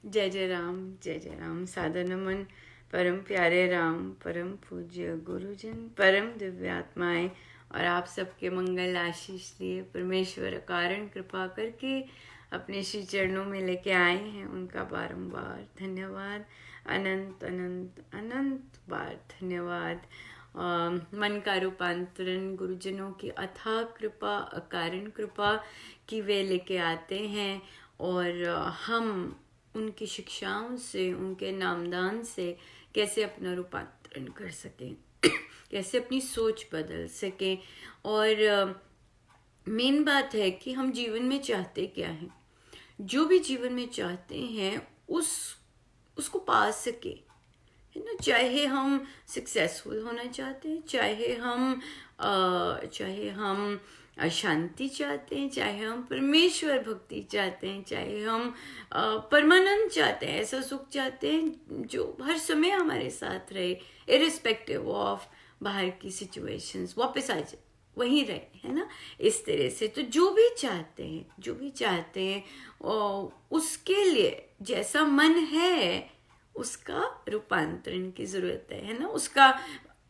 जय जय राम। सादर नमन परम प्यारे राम, परम पूज्य गुरुजन, परम दिव्यात्माएं और आप सबके मंगल आशीष लिए परमेश्वर कारण कृपा करके अपने श्री चरणों में लेके आए हैं। उनका बारंबार धन्यवाद, अनंत अनंत अनंत बार धन्यवाद। मन का रूपांतरण गुरुजनों की अथाह कृपा, अकारण कृपा की वे लेके आते हैं और हम उनकी शिक्षाओं से, उनके नामदान से कैसे अपना रूपांतरण कर सकें, कैसे अपनी सोच बदल सकें। और मेन बात है कि हम जीवन में चाहते क्या हैं, जो भी जीवन में चाहते हैं उसको पा सके, है ना। चाहे हम सक्सेसफुल होना चाहते हैं, चाहे हम शांति चाहते हैं, चाहे हम परमेश्वर भक्ति चाहते हैं, चाहे हम परमानंद चाहते हैं, ऐसा सुख चाहते हैं जो हर समय हमारे साथ रहे, इरिस्पेक्टिव ऑफ बाहर की सिचुएशंस, वापस आ जाए वहीं रहे, है ना। इस तरह से तो जो भी चाहते हैं उसके लिए जैसा मन है उसका रूपांतरण की जरूरत है ना। उसका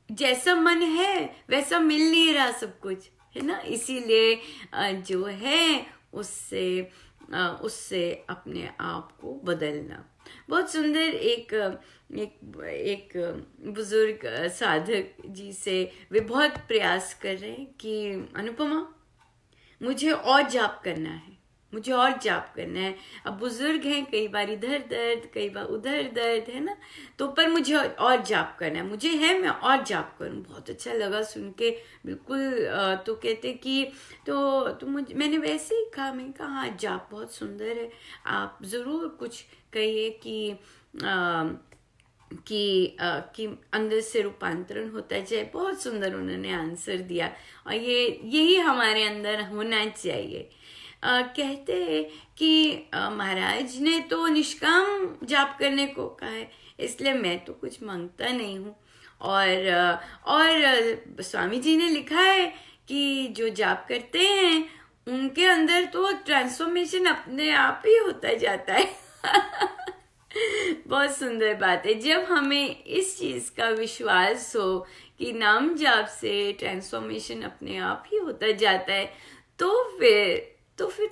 जैसा मन है वैसा मिल नहीं रहा सब कुछ, है ना। इसीलिए जो है उससे अपने आप को बदलना। बहुत सुंदर एक बुजुर्ग साधक जी से वे बहुत प्रयास कर रहे हैं कि अनुपमा मुझे और जाप करना है, मुझे और जाप करना है। अब बुजुर्ग हैं, कई बार इधर दर्द कई बार उधर दर्द, है ना। तो पर मुझे और जाप करना है, मुझे है मैं और जाप करूं। बहुत अच्छा लगा सुन के, बिल्कुल। तो कहते कि तो मुझे, मैंने वैसे ही कहा, मैंने कहा हाँ जाप बहुत सुंदर है, आप ज़रूर कुछ कहिए कि अंदर से रूपांतरण होता जाए। बहुत सुंदर उन्होंने आंसर दिया और यही हमारे अंदर होना चाहिए। कहते हैं कि महाराज ने तो निष्काम जाप करने को कहा है, इसलिए मैं तो कुछ मांगता नहीं हूँ। और स्वामी जी ने लिखा है कि जो जाप करते हैं उनके अंदर तो ट्रांसफॉर्मेशन अपने आप ही होता जाता है। बहुत सुंदर बात है। जब हमें इस चीज का विश्वास हो कि नाम जाप से ट्रांसफॉर्मेशन अपने आप ही होता जाता है, तो फिर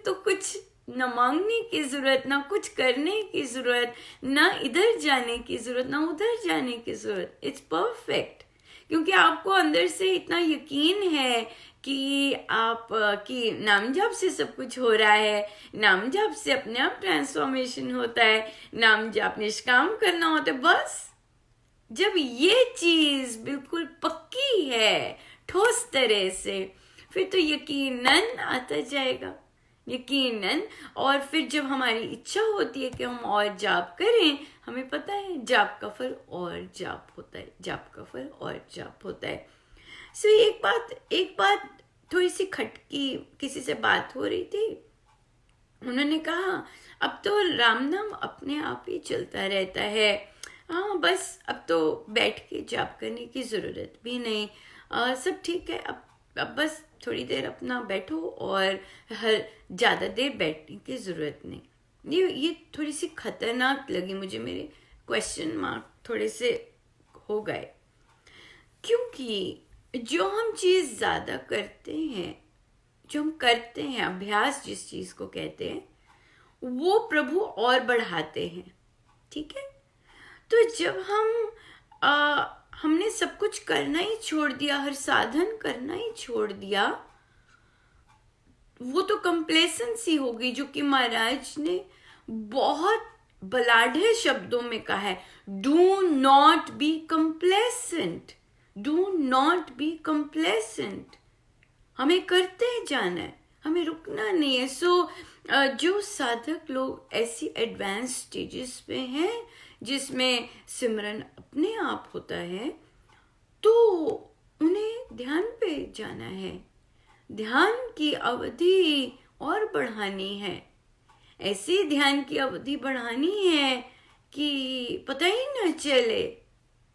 तो कुछ न मांगने की जरूरत, ना कुछ करने की जरूरत, ना इधर जाने की जरूरत, ना उधर जाने की जरूरत। इट्स परफेक्ट, क्योंकि आपको अंदर से इतना यकीन है कि नाम जाप से सब कुछ हो रहा है, नाम जाप से अपने आप ट्रांसफॉर्मेशन होता है, नाम जाप निष्काम करना होता है। बस जब ये चीज बिल्कुल पक्की है ठोस तरह से, फिर तो यकीनन आता जाएगा, यकीनन। और फिर जब हमारी इच्छा होती है कि हम और जाप करें, हमें पता है जाप का फल और जाप होता है, जाप का फल और जाप होता है। सो एक बात थोड़ी सी खटकी, किसी से बात हो रही थी, उन्होंने कहा अब तो राम नाम अपने आप ही चलता रहता है, हाँ बस अब तो बैठ के जाप करने की जरूरत भी नहीं, सब ठीक है। अब बस थोड़ी देर अपना बैठो और हर ज़्यादा देर बैठने की ज़रूरत नहीं। ये थोड़ी सी खतरनाक लगी मुझे, मेरे क्वेश्चन मार्क थोड़े से हो गए, क्योंकि जो हम चीज़ ज़्यादा करते हैं, जो हम करते हैं अभ्यास जिस चीज़ को कहते हैं, वो प्रभु और बढ़ाते हैं, ठीक है। तो जब हमने सब कुछ करना ही छोड़ दिया, हर साधन करना ही छोड़ दिया, वो तो कंप्लेसेंसी हो गई, जो कि महाराज ने बहुत बलाढ्य शब्दों में कहा है, do not be complacent, do not be complacent. हमें करते जाना है, हमें रुकना नहीं है। सो जो साधक लोग ऐसी एडवांस स्टेजेस पे हैं जिसमें सिमरन अपने आप होता है, तो उन्हें ध्यान पे जाना है, ध्यान की अवधि और बढ़ानी है। ऐसी ध्यान की अवधि बढ़ानी है कि पता ही न चले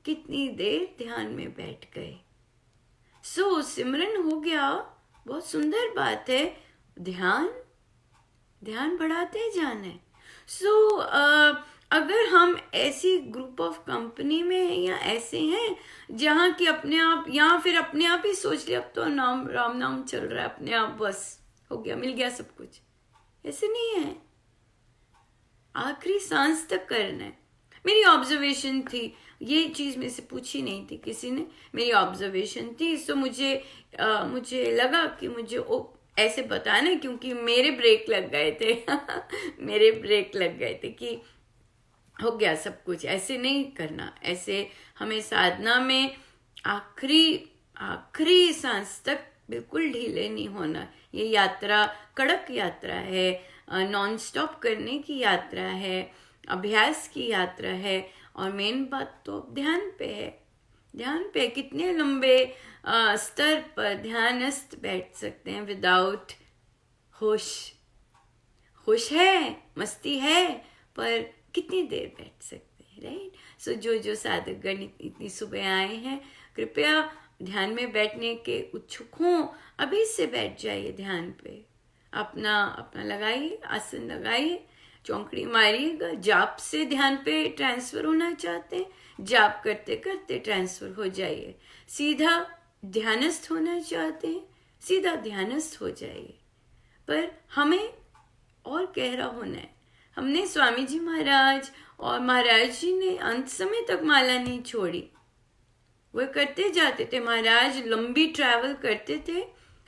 कितनी देर ध्यान में बैठ गए। सो सिमरन हो गया, बहुत सुंदर बात है, ध्यान बढ़ाते जाना है। सो अगर हम ऐसी ग्रुप ऑफ कंपनी में हैं या ऐसे हैं जहाँ की अपने आप, या फिर अपने आप ही सोच लिया अब तो नाम राम नाम चल रहा है अपने आप, बस हो गया, मिल गया सब कुछ, ऐसे नहीं है, आखिरी सांस तक करना है। मेरी ऑब्जर्वेशन थी, ये चीज मेरे से पूछी नहीं थी किसी ने, मेरी ऑब्जर्वेशन थी, सो मुझे लगा कि मुझे ऐसे बताना, क्योंकि मेरे ब्रेक लग गए थे मेरे ब्रेक लग गए थे कि हो गया सब कुछ, ऐसे नहीं करना, ऐसे हमें साधना में आखिरी सांस तक बिल्कुल ढीले नहीं होना। ये यात्रा कड़क यात्रा है, नॉन स्टॉप करने की यात्रा है, अभ्यास की यात्रा है, और मेन बात तो ध्यान पे है। ध्यान पे कितने लंबे स्तर पर ध्यानस्थ बैठ सकते हैं विदाउट होश। होश है, मस्ती है, पर कितनी देर बैठ सकते हैं, राइट? सो जो साधकगण इतनी सुबह आए हैं, कृपया ध्यान में बैठने के इच्छुक हों, अभी से बैठ जाइए ध्यान पे, अपना लगाइए, आसन लगाइए, चौंकड़ी मारिएगा। जाप से ध्यान पे ट्रांसफर होना चाहते हैं, जाप करते करते ट्रांसफर हो जाइए। सीधा ध्यानस्थ होना चाहते हैं, सीधा ध्यानस्थ हो जाइए। पर हमें और गहरा होना है। हमने स्वामी जी महाराज और महाराज जी ने अंत समय तक माला नहीं छोड़ी, वो करते जाते थे। महाराज लंबी ट्रैवल करते थे,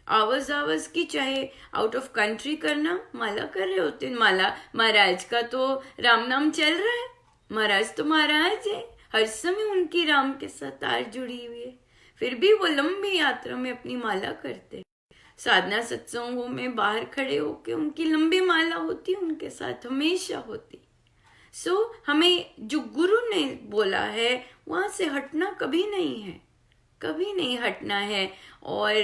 आवर्स की, चाहे आउट ऑफ कंट्री करना, माला कर रहे होते। माला महाराज का तो राम नाम चल रहा है, महाराज तो महाराज है, हर समय उनकी राम के साथ तार जुड़ी हुई है, फिर भी वो लंबी यात्रा में अपनी माला करते। साधना सत्संगों में बाहर खड़े होके उनकी लंबी माला होती, उनके साथ हमेशा होती। सो हमें जो गुरु ने बोला है वहां से हटना कभी नहीं है, कभी नहीं हटना है, और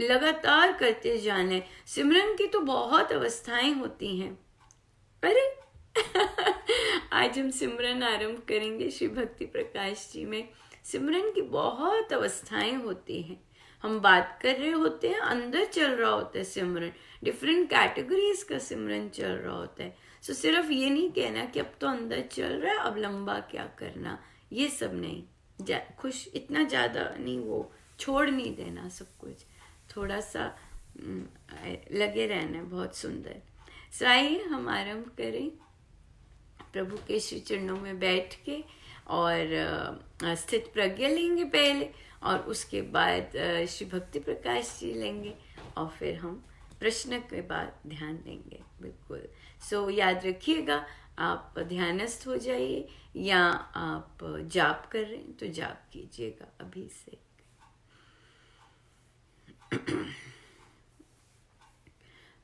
लगातार करते जाना है। सिमरन की तो बहुत अवस्थाएं होती हैं। अरे आज हम सिमरन आरंभ करेंगे श्री भक्ति प्रकाश जी में। सिमरन की बहुत अवस्थाएं होती हैं। हम बात कर रहे होते हैं, अंदर चल रहा होता है सिमरन, डिफरेंट कैटेगरीज का सिमरन चल रहा होता है। सो सिर्फ ये नहीं कहना कि अब तो अंदर चल रहा है, अब लंबा क्या करना, ये सब नहीं। खुश इतना ज्यादा नहीं, वो छोड़ नहीं देना सब कुछ, थोड़ा सा लगे रहना है। बहुत सुंदर। सो आइए हम आरंभ करें प्रभु के श्री चरणों में बैठ के, और स्थित प्रज्ञा लेंगे पहले, और उसके बाद श्री भक्ति प्रकाश जी लेंगे, और फिर हम प्रश्न के बाद ध्यान देंगे। बिल्कुल। सो याद रखिएगा, आप ध्यानस्थ हो जाइए, या आप जाप कर रहे हैं तो जाप कीजिएगा अभी से।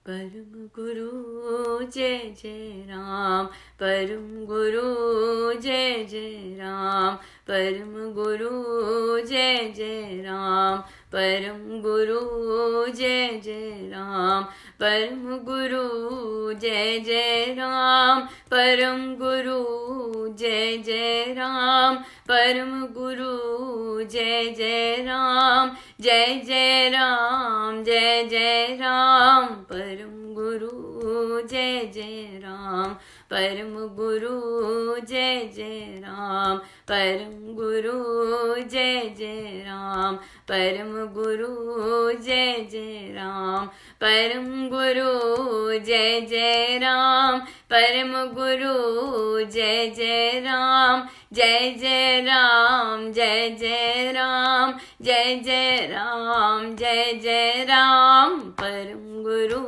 परम गुरु जय जय राम, परम गुरु जय जय राम, परम गुरु जय जय राम, परम गुरु जय जय राम, परम गुरु जय जय राम, परम गुरु जय जय राम, परम गुरु जय जय राम, जय जय राम, जय जय राम, परम गुरु जय जय राम, परम गुरु जय जय राम, परम गुरु जय जय राम, परम गुरु जय जय राम, परम गुरु जय जय राम, परम गुरु जय जय राम, जय जय राम, जय जय राम, जय जय राम, जय जय राम, परम गुरु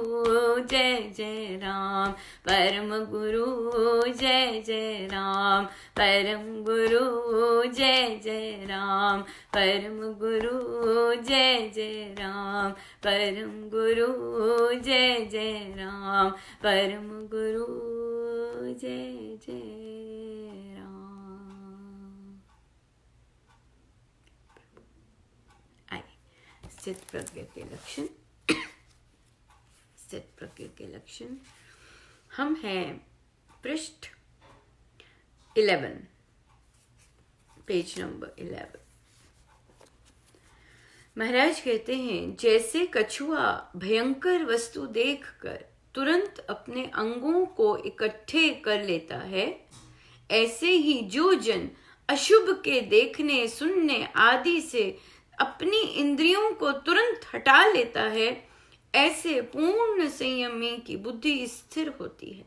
जय जय राम, परम गुरु जय जय राम, परम गुरु जय जय राम, परम गुरु जय जय राम, परम गुरु जय जय राम, परम गुरु जय जय राम। आइए, स्थित प्रज्ञा के लक्षण। स्थित प्रज्ञा के लक्षण हम हैं पृष्ठ 11, पेज नंबर 11। महाराज कहते हैं, जैसे कछुआ भयंकर वस्तु देखकर तुरंत अपने अंगों को इकट्ठे कर लेता है, ऐसे ही जो जन अशुभ के देखने सुनने आदि से अपनी इंद्रियों को तुरंत हटा लेता है, ऐसे पूर्ण संयमी की बुद्धि स्थिर होती है।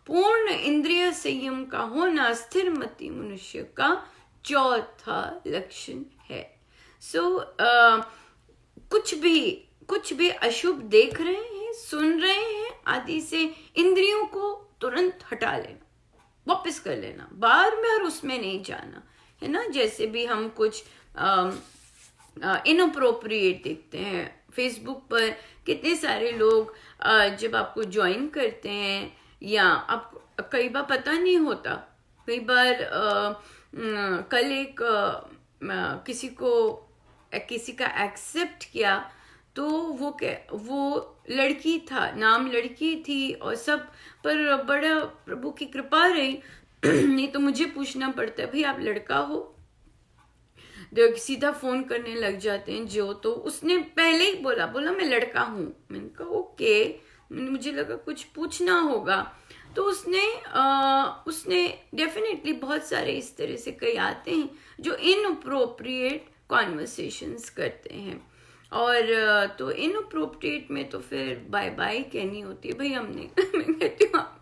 पूर्ण इंद्रिय संयम का होना स्थिर मति मनुष्य का चौथा लक्षण है। कुछ भी अशुभ देख रहे हैं, सुन रहे हैं आदि से इंद्रियों को तुरंत हटा लेना, वापस कर लेना, बार बार उसमें नहीं जाना, है ना। जैसे भी हम कुछ इनअप्रोप्रिएट देखते हैं फेसबुक पर, कितने सारे लोग जब आपको ज्वाइन करते हैं या आपको कई बार पता नहीं होता, कई बार कल एक किसी का एक्सेप्ट किया तो वो लड़की था, नाम लड़की थी और सब, पर बड़ा प्रभु की कृपा रही। नहीं तो मुझे पूछना पड़ता है, भाई आप लड़का हो? तो सीधा फोन करने लग जाते हैं जो, तो उसने पहले ही बोला मैं लड़का हूँ। मैंने कहा ओके, मुझे लगा कुछ पूछना होगा। तो उसने डेफिनेटली बहुत सारे इस तरह से कई आते हैं जो इनअप्रोप्रिएट कॉन्वर्सेशंस करते हैं, और तो इनअप्रोप्रिएट में तो फिर बाय बाय कहनी होती है। भाई मैं कहती हूँ आप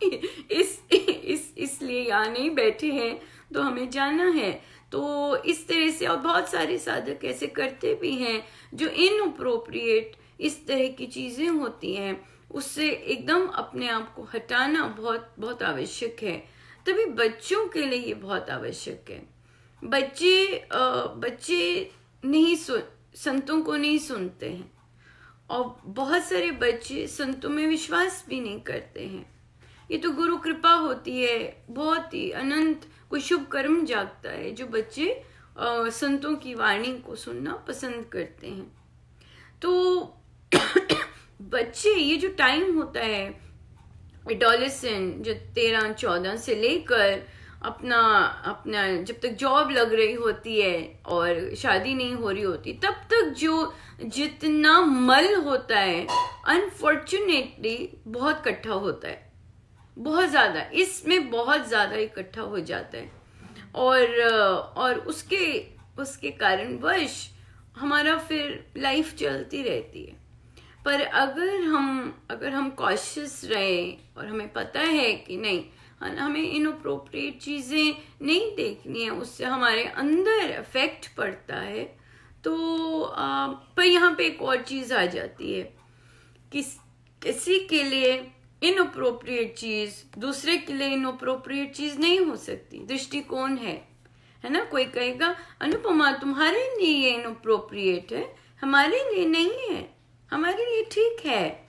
इसलिए यहाँ नहीं बैठे हैं तो हमें जाना है। तो इस तरह से, और बहुत सारे साधक ऐसे करते भी हैं जो इनअप्रोप्रिएट इस तरह की चीजें होती हैं, उससे एकदम अपने आप को हटाना बहुत बहुत आवश्यक है। तभी बच्चों के लिए ये बहुत आवश्यक है। बच्चे नहीं संतों को नहीं सुनते हैं, और बहुत सारे बच्चे संतों में विश्वास भी नहीं करते हैं। ये तो गुरु कृपा होती है, बहुत ही अनंत कोई शुभ कर्म जागता है जो बच्चे संतों की वाणी को सुनना पसंद करते हैं। तो बच्चे, ये जो टाइम होता है एडोलेसेंट, जो 13-14 से लेकर अपना जब तक जॉब लग रही होती है और शादी नहीं हो रही होती, तब तक जो जितना मल होता है अनफॉर्चुनेटली बहुत इकट्ठा होता है, बहुत ज्यादा, इसमें बहुत ज्यादा इकट्ठा हो जाता है, और उसके कारणवश हमारा फिर लाइफ चलती रहती है। पर अगर हम कॉशियस रहें और हमें पता है कि नहीं, हमें इनअप्रोप्रिएट चीजें नहीं देखनी है, उससे हमारे अंदर इफेक्ट पड़ता है, तो पर यहाँ पे एक और चीज आ जाती है, किसी के लिए इनअप्रोप्रिएट चीज दूसरे के लिए इनअप्रोप्रिएट चीज नहीं हो सकती। दृष्टिकोण है ना। कोई कहेगा अनुपमा तुम्हारे लिए ये इनअप्रोप्रिएट है, हमारे लिए नहीं है, हमारे लिए ठीक है,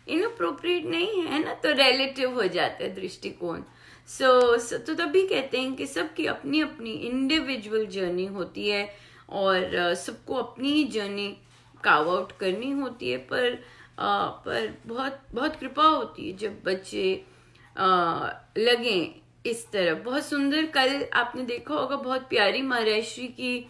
इनअप्रोप्रिएट नहीं है ना। तो रिलेटिव हो जाता है दृष्टिकोण। तो तभी कहते हैं कि सबकी अपनी अपनी इंडिविजुअल जर्नी होती है, और सबको अपनी ही जर्नी कार्व आउट करनी होती है। पर बहुत बहुत कृपा होती है जब बच्चे लगे इस तरफ। बहुत सुंदर, कल आपने देखा होगा, बहुत प्यारी महाराज श्री की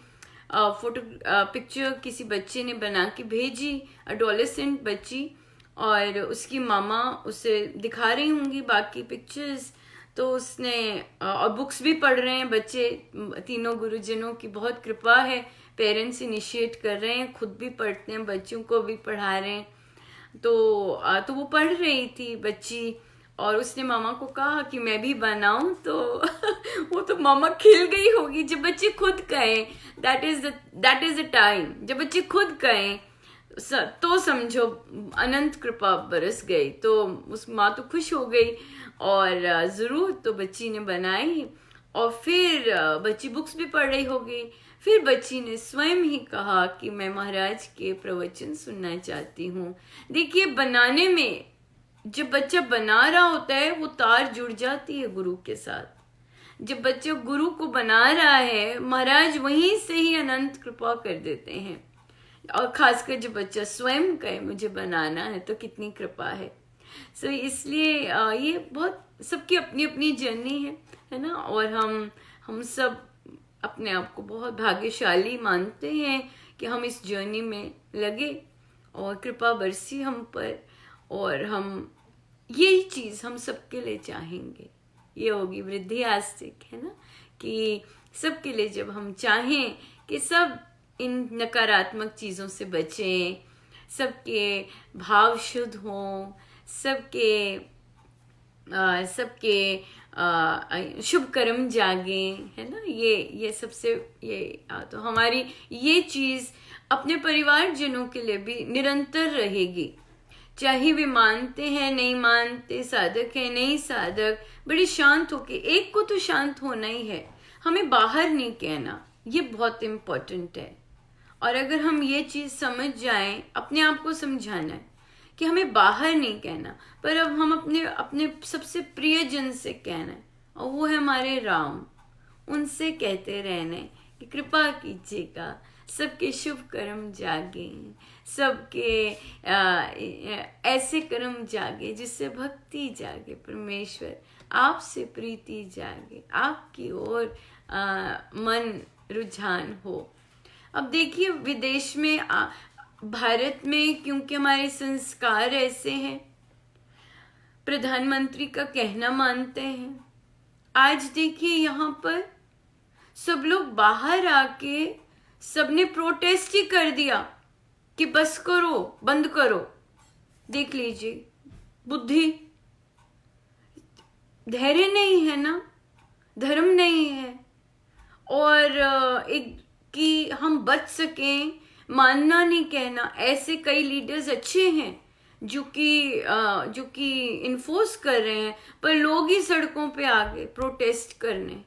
पिक्चर किसी बच्चे ने बना के भेजी, एडोलेसेंट बच्ची, और उसकी मामा उसे दिखा रही होंगी बाकी पिक्चर्स। तो उसने, और बुक्स भी पढ़ रहे हैं बच्चे, तीनों गुरुजनों की बहुत कृपा है, पेरेंट्स इनिशिएट कर रहे हैं, खुद भी पढ़ते हैं, बच्चों को भी पढ़ा रहे हैं। तो वो पढ़ रही थी बच्ची, और उसने मामा को कहा कि मैं भी बनाऊं, तो वो तो मामा खिल गई होगी जब बच्चे खुद कहें। दैट इज द टाइम जब बच्चे खुद कहें, तो समझो अनंत कृपा बरस गई। तो उस माँ तो खुश हो गई, और जरूर तो बच्ची ने बनाई, और फिर बच्ची बुक्स भी पढ़ रही होगी। फिर बच्ची ने स्वयं ही कहा कि मैं महाराज के प्रवचन सुनना चाहती हूँ। देखिए, बनाने में जब बच्चा बना रहा होता है, वो तार जुड़ जाती है गुरु के साथ। जब बच्चा गुरु को बना रहा है, महाराज वहीं से ही अनंत कृपा कर देते हैं। और खासकर जब बच्चा स्वयं कहे मुझे बनाना है, तो कितनी कृपा है। इसलिए ये बहुत सबकी अपनी अपनी जर्नी है ना। और हम सब अपने आप को बहुत भाग्यशाली मानते हैं कि हम इस जर्नी में लगे, और कृपा बरसी हम पर, और हम यही चीज हम सबके लिए चाहेंगे, ये होगी वृद्धि आस्तिक, है ना, कि सबके लिए जब हम चाहें कि सब इन नकारात्मक चीज़ों से बचें, सबके भाव शुद्ध हों, सबके शुभ कर्म जागें, है ना, ये सबसे तो हमारी ये चीज़ अपने परिवारजनों के लिए भी निरंतर रहेगी, चाहे वे मानते हैं नहीं मानते, साधक है नहीं साधक, बड़ी शांत होके, एक को तो शांत होना ही है, हमें बाहर नहीं कहना, ये बहुत इम्पोर्टेंट है। और अगर हम ये चीज़ समझ जाएं, अपने आप को समझाना है कि हमें बाहर नहीं कहना, पर अब हम अपने अपने सबसे प्रिय जन से कहना है, और वो है हमारे राम, उनसे कहते रहने कि कृपा कीजिएगा, सबके शुभ कर्म जागे, सबके ऐसे कर्म जागे जिससे भक्ति जागे, परमेश्वर आपसे प्रीति जागे, आपकी ओर मन रुझान हो। अब देखिए विदेश में भारत में क्योंकि हमारे संस्कार ऐसे हैं, प्रधानमंत्री का कहना मानते हैं, आज देखिए यहाँ पर सब लोग बाहर आके सबने प्रोटेस्ट ही कर दिया कि बस करो, बंद करो। देख लीजिए, बुद्धि, धैर्य नहीं है ना, धर्म नहीं है, और एक कि हम बच सकें, मानना नहीं कहना, ऐसे कई लीडर्स अच्छे हैं जो कि इन्फोर्स कर रहे हैं, पर लोग ही सड़कों पे आ गए प्रोटेस्ट करने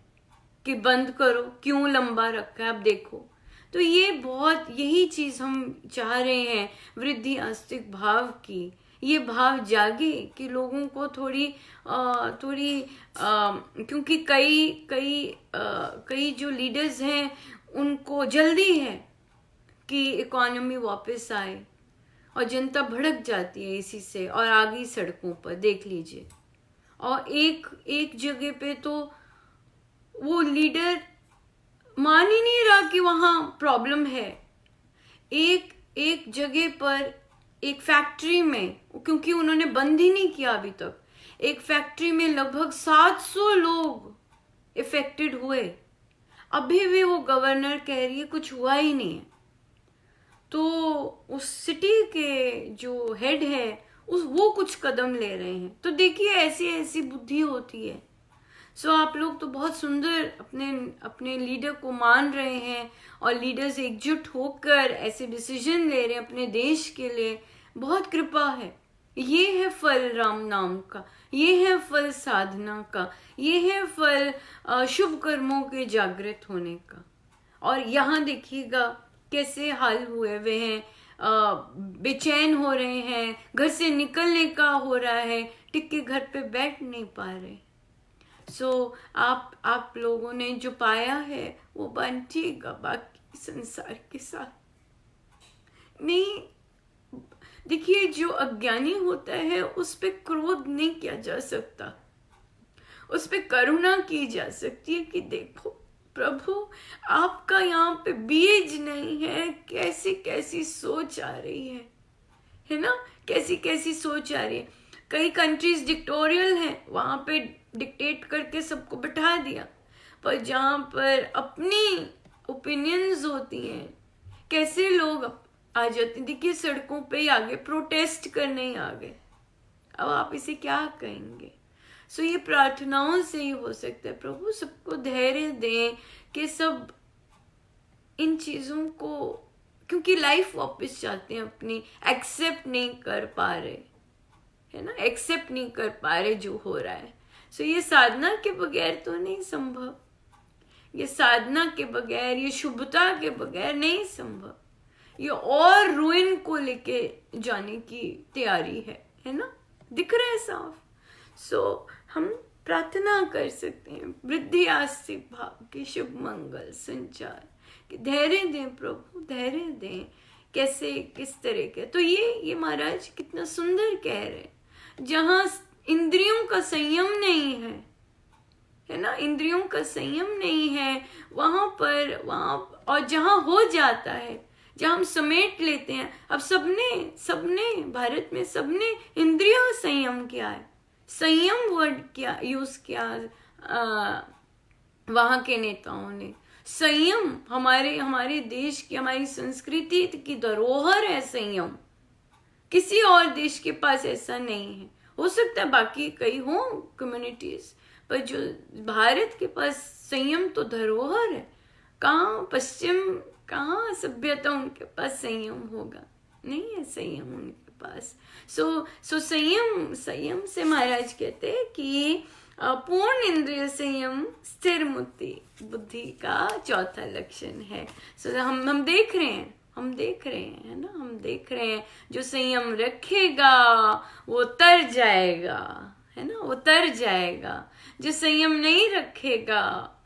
कि बंद करो, क्यों लंबा रखा है, अब देखो। तो ये बहुत, यही चीज हम चाह रहे हैं, वृद्धि आस्तिक भाव की, ये भाव जागे कि लोगों को थोड़ी क्योंकि कई जो लीडर्स हैं उनको जल्दी है कि इकोनॉमी वापस आए, और जनता भड़क जाती है इसी से और आ गई सड़कों पर, देख लीजिए। और एक जगह पे तो वो लीडर मान ही नहीं रहा कि वहां प्रॉब्लम है। एक जगह पर, एक फैक्ट्री में, क्योंकि उन्होंने बंद ही नहीं किया अभी तक, एक फैक्ट्री में लगभग 700 लोग इफेक्टेड हुए, अभी भी वो गवर्नर कह रही है कुछ हुआ ही नहीं है। तो उस सिटी के जो हेड है वो कुछ कदम ले रहे हैं। तो देखिए ऐसी बुद्धि होती है। सो आप लोग तो बहुत सुंदर अपने लीडर को मान रहे हैं, और लीडर्स एकजुट होकर ऐसे डिसीजन ले रहे हैं अपने देश के लिए, बहुत कृपा है। ये है फल राम नाम का, ये है फल साधना का, ये है फल शुभ कर्मों के जागृत होने का। और यहाँ देखिएगा कैसे हाल हुए हुए हैं, बेचैन हो रहे हैं, घर से निकलने का हो रहा है, टिक के घर पे बैठ नहीं पा रहे। सो आप लोगों ने जो पाया है वो बांटिएगा बाकी संसार के साथ। नहीं, देखिए जो अज्ञानी होता है उस पे क्रोध नहीं किया जा सकता, उस पे करुणा की जा सकती है कि देखो प्रभु आपका यहाँ पे बीज नहीं है, कैसी कैसी सोच आ रही है ना, कैसी कैसी सोच आ रही है। कई कंट्रीज डिक्टोरियल हैं, वहां पे डिक्टेट करके सबको बैठा दिया, पर जहाँ पर अपनी ओपिनियंस होती हैं कैसे लोग आ जाते हैं। देखिए सड़कों पे ही आ गए, प्रोटेस्ट करने ही आ गए, अब आप इसे क्या कहेंगे। सो ये प्रार्थनाओं से ही हो सकता है। प्रभु सबको धैर्य दें कि सब इन चीजों को, क्योंकि लाइफ वापस चाहते हैं अपनी, एक्सेप्ट नहीं कर पा रहे, है ना, एक्सेप्ट नहीं कर पा रहे जो हो रहा है। सो ये साधना के बगैर तो नहीं संभव, ये साधना के बगैर, ये शुभता के बगैर नहीं संभव। ये और रुइन को लेके जाने की तैयारी है ना, दिख रहा है साफ। सो हम प्रार्थना कर सकते हैं वृद्धि आस्तिक भाव की शुभ मंगल संचार, कि धैर्य दें प्रभु, धैर्य दें। कैसे, किस तरह के, तो ये महाराज कितना सुंदर कह रहे हैं, जहां इंद्रियों का संयम नहीं है ना, इंद्रियों का संयम नहीं है वहां और जहां हो जाता है, जहां हम समेट लेते हैं। अब सबने भारत में सबने इंद्रियों संयम किया है, संयम वर्ड क्या यूज किया वहाँ के नेताओं ने। संयम हमारे देश की, हमारी संस्कृति की धरोहर है संयम। किसी और देश के पास ऐसा नहीं है। हो सकता है बाकी कई हों कम्युनिटीज, पर जो भारत के पास संयम तो धरोहर है। कहाँ पश्चिम, कहाँ सभ्यता उनके पास संयम होगा? नहीं है संयम उनके पास। सो संयम से महाराज कहते हैं कि पूर्ण इंद्रिय संयम स्थिर बुद्धि का चौथा लक्षण है। सो हम देख रहे हैं, है ना, हम देख रहे हैं जो संयम रखेगा वो तर जाएगा, है ना, वो तर जाएगा। जो संयम नहीं रखेगा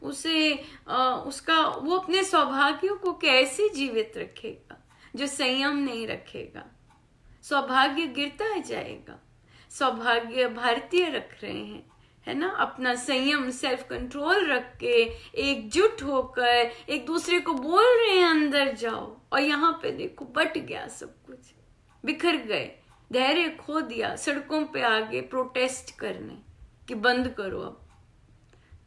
उसका वो अपने सौभाग्यों को कैसे जीवित रखेगा? जो संयम नहीं रखेगा सौभाग्य गिरता जाएगा। सौभाग्य भारतीय रख रहे हैं, है ना, अपना संयम सेल्फ कंट्रोल रख के एकजुट होकर एक दूसरे को बोल रहे हैं अंदर जाओ, और यहाँ पे देखो बट गया सब कुछ, बिखर गए, धैर्य खो दिया, सड़कों पे आगे प्रोटेस्ट करने कि बंद करो अब।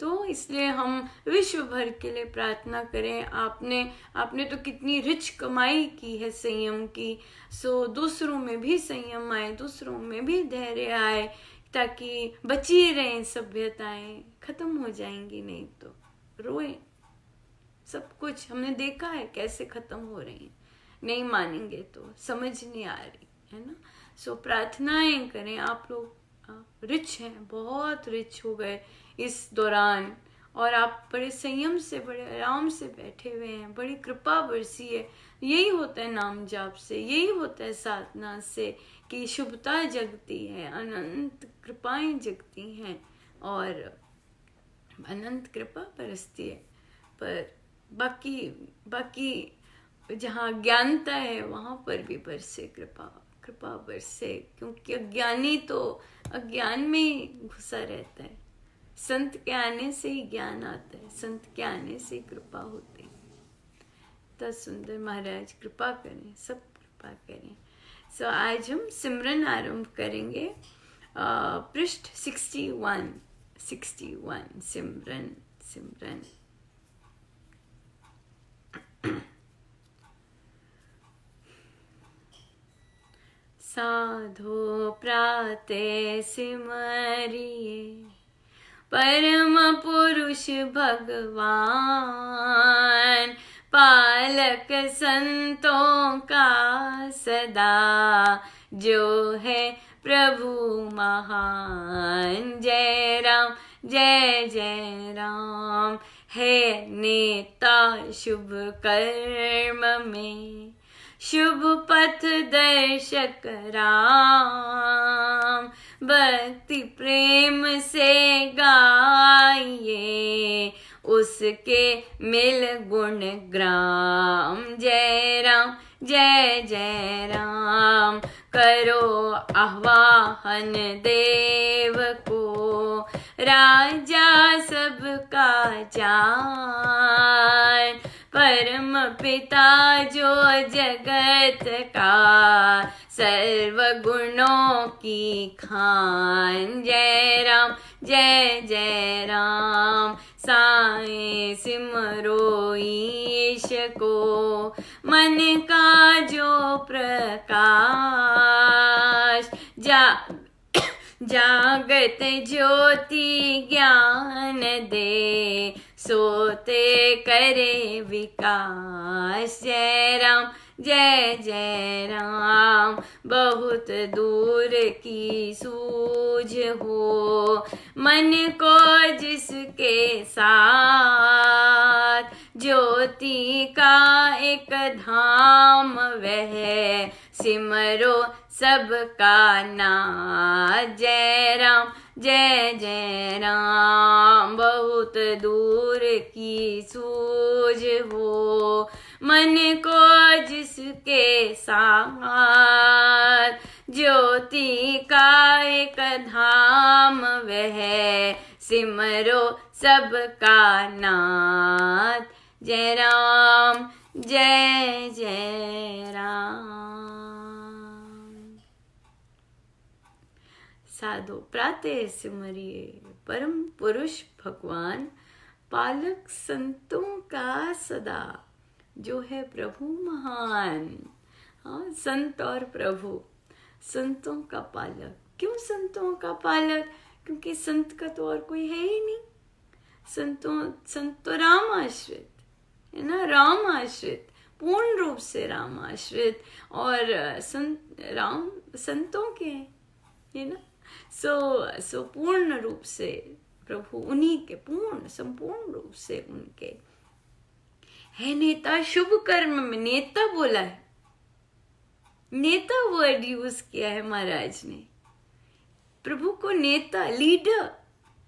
तो इसलिए हम विश्व भर के लिए प्रार्थना करें। आपने तो कितनी रिच कमाई की है संयम की। सो दूसरों में भी संयम आए, दूसरों में भी धैर्य आए, ताकि बची रहें सभ्यताएं। खत्म हो जाएंगी नहीं तो रोए सब कुछ। हमने देखा है कैसे खत्म हो रही हैं। नहीं मानेंगे तो समझ नहीं आ रही, है ना। सो प्रार्थनाएं करें। आप लोग रिच हैं, बहुत रिच हो गए इस दौरान, और आप बड़े संयम से, बड़े आराम से बैठे हुए हैं। बड़ी कृपा बरसी है। यही होता है नाम जाप से, यही होता है साधना से कि शुभता जगती है, अनंत कृपाएं जगती हैं और अनंत कृपा बरसती है। पर बाकी जहाँ ज्ञानता है वहाँ पर भी बरसे कृपा बरसे, क्योंकि अज्ञानी तो अज्ञान में ही घुसा रहता है। संत के आने से ही ज्ञान आता है, संत के आने से ही कृपा होती है। तो सुंदर महाराज कृपा करें, सब कृपा करें। सो आज हम सिमरन आरंभ करेंगे। पृष्ठ 61 सिमरन। साधो प्राते सिमरिए परम पुरुष भगवान, पालक संतों का सदा जो है प्रभु महान। जय राम जय जय राम, है नेता शुभ कर्म में, शुभ पथ दर्शक राम। भक्ति प्रेम से गाइए उसके मिल गुण ग्राम। जय राम जय जय राम, करो आह्वान देव को, राजा सबका जान। परम पिता जो जगत का, सर्व गुणों की खान। जय राम जय जय राम, साईं सिमरो ईश को, मन का जो प्रकाश। जागत ज्योति ज्ञान दे, सोते करे विकास। जय राम जय जय राम, बहुत दूर की सूझ हो, मन को जिसके साथ, ज्योति का एक धाम वह, सिमरो सबका नाथ। जय राम जय जय राम, बहुत दूर की सूझ हो, मन को जिसके साथ, ज्योति का एक धाम वह, सिमरो सबका नाथ। जय राम जय जय राम। साधो प्राते सिमरिए परम पुरुष भगवान, पालक संतों का सदा, जो है प्रभु महान। हाँ, संत और प्रभु, संतों का पालक। क्यों संतों का पालक? क्योंकि संत का तो और कोई है ही नहीं। संत तो राम आश्रित है ना, राम आश्रित, पूर्ण रूप से राम आश्रित, और संतों के है ना। सो पूर्ण रूप से प्रभु उन्हीं के, पूर्ण संपूर्ण रूप से उनके है नेता। शुभ कर्म में नेता बोला है, नेता वर्ड यूज किया है महाराज ने। प्रभु को नेता, लीडर,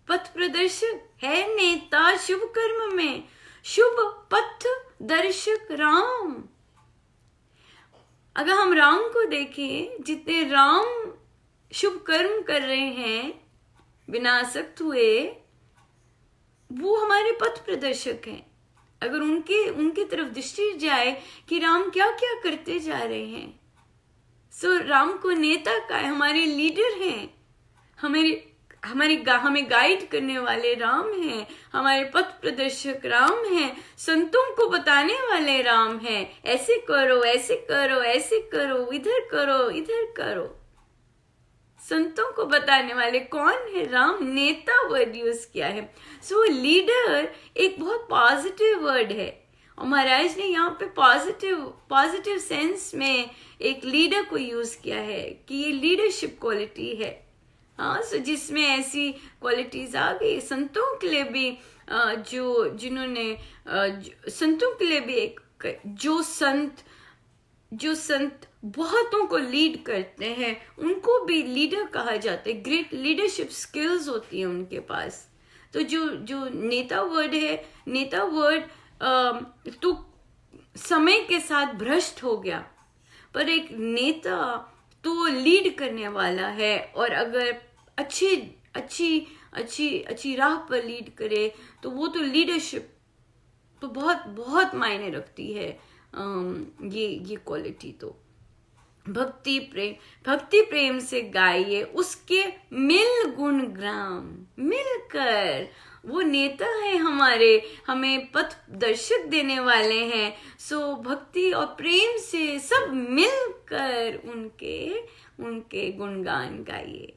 पथ प्रदर्शक है नेता शुभ कर्म में, शुभ पथ दर्शक राम। अगर हम राम को देखें, जितने राम शुभ कर्म कर रहे हैं बिना आसक्त हुए, वो हमारे पथ प्रदर्शक हैं। अगर उनके तरफ दृष्टि जाए कि राम क्या क्या करते जा रहे हैं, सो राम को नेता का है, हमारे लीडर हैं, हमें गाइड करने वाले राम हैं, हमारे पथ प्रदर्शक राम हैं, संतों को बताने वाले राम हैं। ऐसे करो, ऐसे करो, ऐसे करो, इधर करो, इधर करो। संतों को बताने वाले कौन है? राम। नेता वर्ड यूज किया है। सो लीडर एक बहुत पॉजिटिव वर्ड है, और महाराज ने यहाँ पे पॉजिटिव सेंस में एक लीडर को यूज किया है कि ये लीडरशिप क्वालिटी है। हाँ, सो जिसमें ऐसी क्वालिटीज आ गई संतों के लिए भी, संतों के लिए भी एक जो संत बहुतों को लीड करते हैं, उनको भी लीडर कहा जाता है। ग्रेट लीडरशिप स्किल्स होती है उनके पास। तो जो नेता वर्ड है, नेता वर्ड तो समय के साथ भ्रष्ट हो गया, पर एक नेता तो लीड करने वाला है, और अगर अच्छी राह पर लीड करे तो वो तो लीडरशिप तो बहुत बहुत मायने रखती है। ये क्वालिटी तो भक्ति प्रेम से गाइए उसके मिल गुण ग्राम। मिलकर वो नेता है हमारे, हमें पथ दर्शक देने वाले हैं। सो भक्ति और प्रेम से सब मिलकर उनके गुणगान गाइए।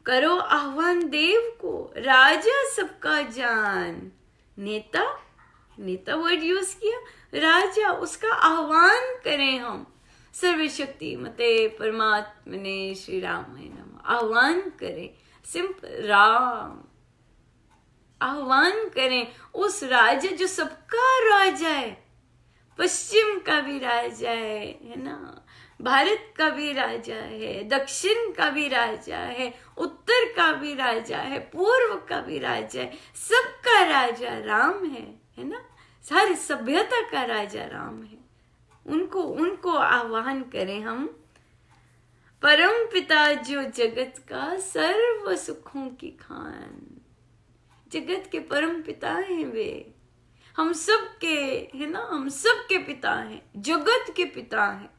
करो आह्वान देव को, राजा सबका जान। नेता वर्ड यूज किया, राजा, उसका आह्वान करें हम। सर्वशक्ति मते परमात्मने श्री रामाय नमः। आह्वान करें, सिंपल राम। आह्वान करें उस राजा जो सबका राजा है, पश्चिम का भी राजा है ना, भारत का भी राजा है, दक्षिण का भी राजा है, उत्तर का भी राजा है, पूर्व का भी राजा है, सबका राजा राम है ना। सारी सभ्यता का राजा राम है। उनको आह्वान करें हम। परम पिता जो जगत का सर्व सुखों की खान। जगत के परम पिता हैं वे, हम सबके है ना, हम सबके पिता हैं, जगत के पिता हैं।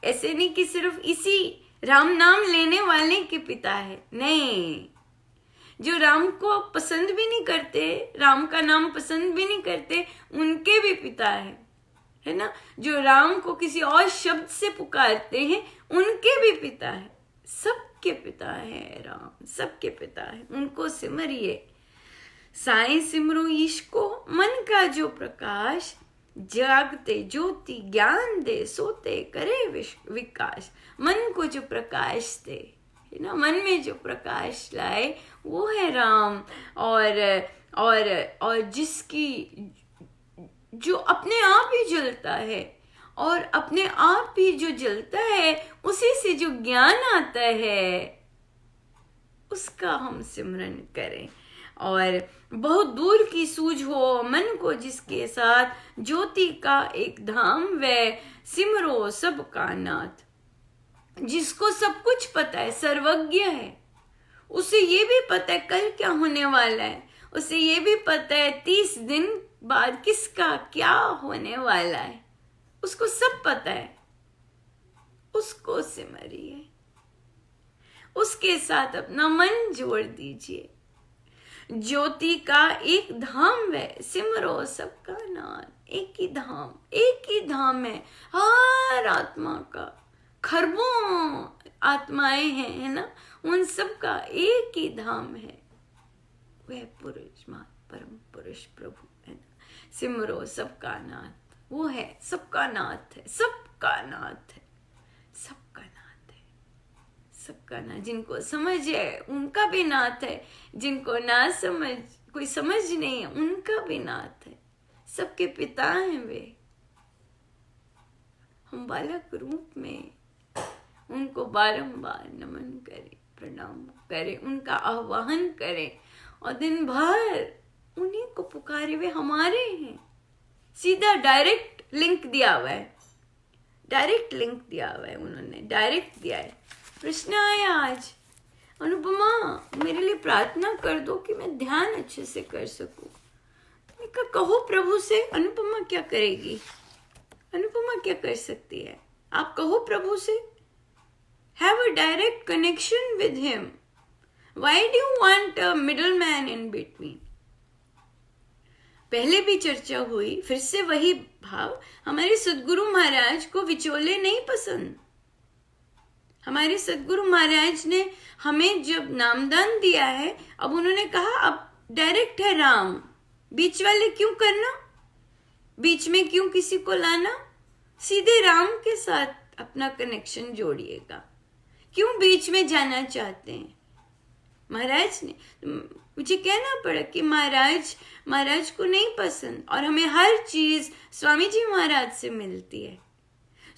ऐसे नहीं कि सिर्फ इसी राम नाम लेने वाले के पिता है, नहीं। जो राम को पसंद भी नहीं करते, राम का नाम पसंद भी नहीं करते, उनके भी पिता है ना। जो राम को किसी और शब्द से पुकारते हैं, उनके भी पिता है। सबके पिता है राम, सबके पिता है। उनको सिमरिए। साईं सिमरो ईश को, मन का जो प्रकाश, जागते ज्योति ज्ञान दे, सोते करे विकास। मन को जो प्रकाश दे, है ना, मन में जो प्रकाश लाए, वो है राम। और जिसकी जो अपने आप ही जलता है, और अपने आप ही जो जलता है, उसी से जो ज्ञान आता है, उसका हम सिमरन करें। और बहुत दूर की सूझ हो मन को जिसके साथ, ज्योति का एक धाम वह, सिमरो सबका नाथ। जिसको सब कुछ पता है, सर्वज्ञ है, उसे ये भी पता है कल क्या होने वाला है, उसे ये भी पता है 30 दिन बाद किसका क्या होने वाला है, उसको सब पता है। उसको सिमरिए, उसके साथ अपना मन जोड़ दीजिए। ज्योति का एक धाम है, सिमरो सबका नाथ। एक ही धाम है हर आत्मा का, खरबों आत्माएं हैं, है ना, उन सब का एक ही धाम है, वह पुरुष परम पुरुष प्रभु है ना। सिमरो सबका नाथ, वो है सबका नाथ है, सबका नाथ है, सबका नाथ है, सबका नाथ। जिनको समझ है उनका भी नाथ है, जिनको ना समझ, कोई समझ नहीं है, उनका भी नाथ है, सबके पिता हैं वे। हम बालक रूप में उनको बारंबार नमन करें, प्रणाम करें, उनका आह्वान करें और दिन भर उन्हीं को पुकारे, वे हमारे हैं। सीधा डायरेक्ट लिंक दिया हुआ है, डायरेक्ट लिंक दिया हुआ है, उन्होंने डायरेक्ट दिया है। प्रश्न आया आज, अनुपमा मेरे लिए प्रार्थना कर दो कि मैं ध्यान अच्छे से कर सकूं। कहो प्रभु से। अनुपमा क्या करेगी? अनुपमा क्या कर सकती है? आप कहो प्रभु से। Have a direct connection with him. Why do you want a middleman in between? पहले भी चर्चा हुई, फिर से वही भाव। हमारे सद्गुरु महाराज को विचोले नहीं पसंद। हमारे सद्गुरु महाराज ने हमें जब नामदान दिया है, अब उन्होंने कहा अब डायरेक्ट है राम, बीच वाले क्यों करना, बीच में क्यों किसी को लाना, सीधे राम के साथ अपना कनेक्शन जोड़िएगा, क्यों बीच में जाना चाहते हैं। महाराज ने मुझे कहना पड़ा कि महाराज को नहीं पसंद, और हमें हर चीज स्वामी जी महाराज से मिलती है,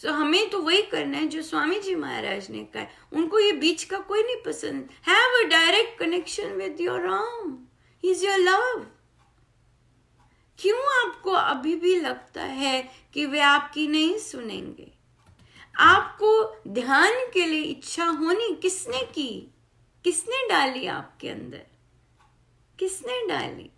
तो हमें तो वही करना है जो स्वामी जी महाराज ने कहा। उनको ये बीच का कोई नहीं पसंद। Have a direct connection with your Ram, he is your love. क्यों आपको अभी भी लगता है कि वे आपकी नहीं सुनेंगे? आपको ध्यान के लिए इच्छा होनी किसने की? किसने डाली आपके अंदर? किसने डाली?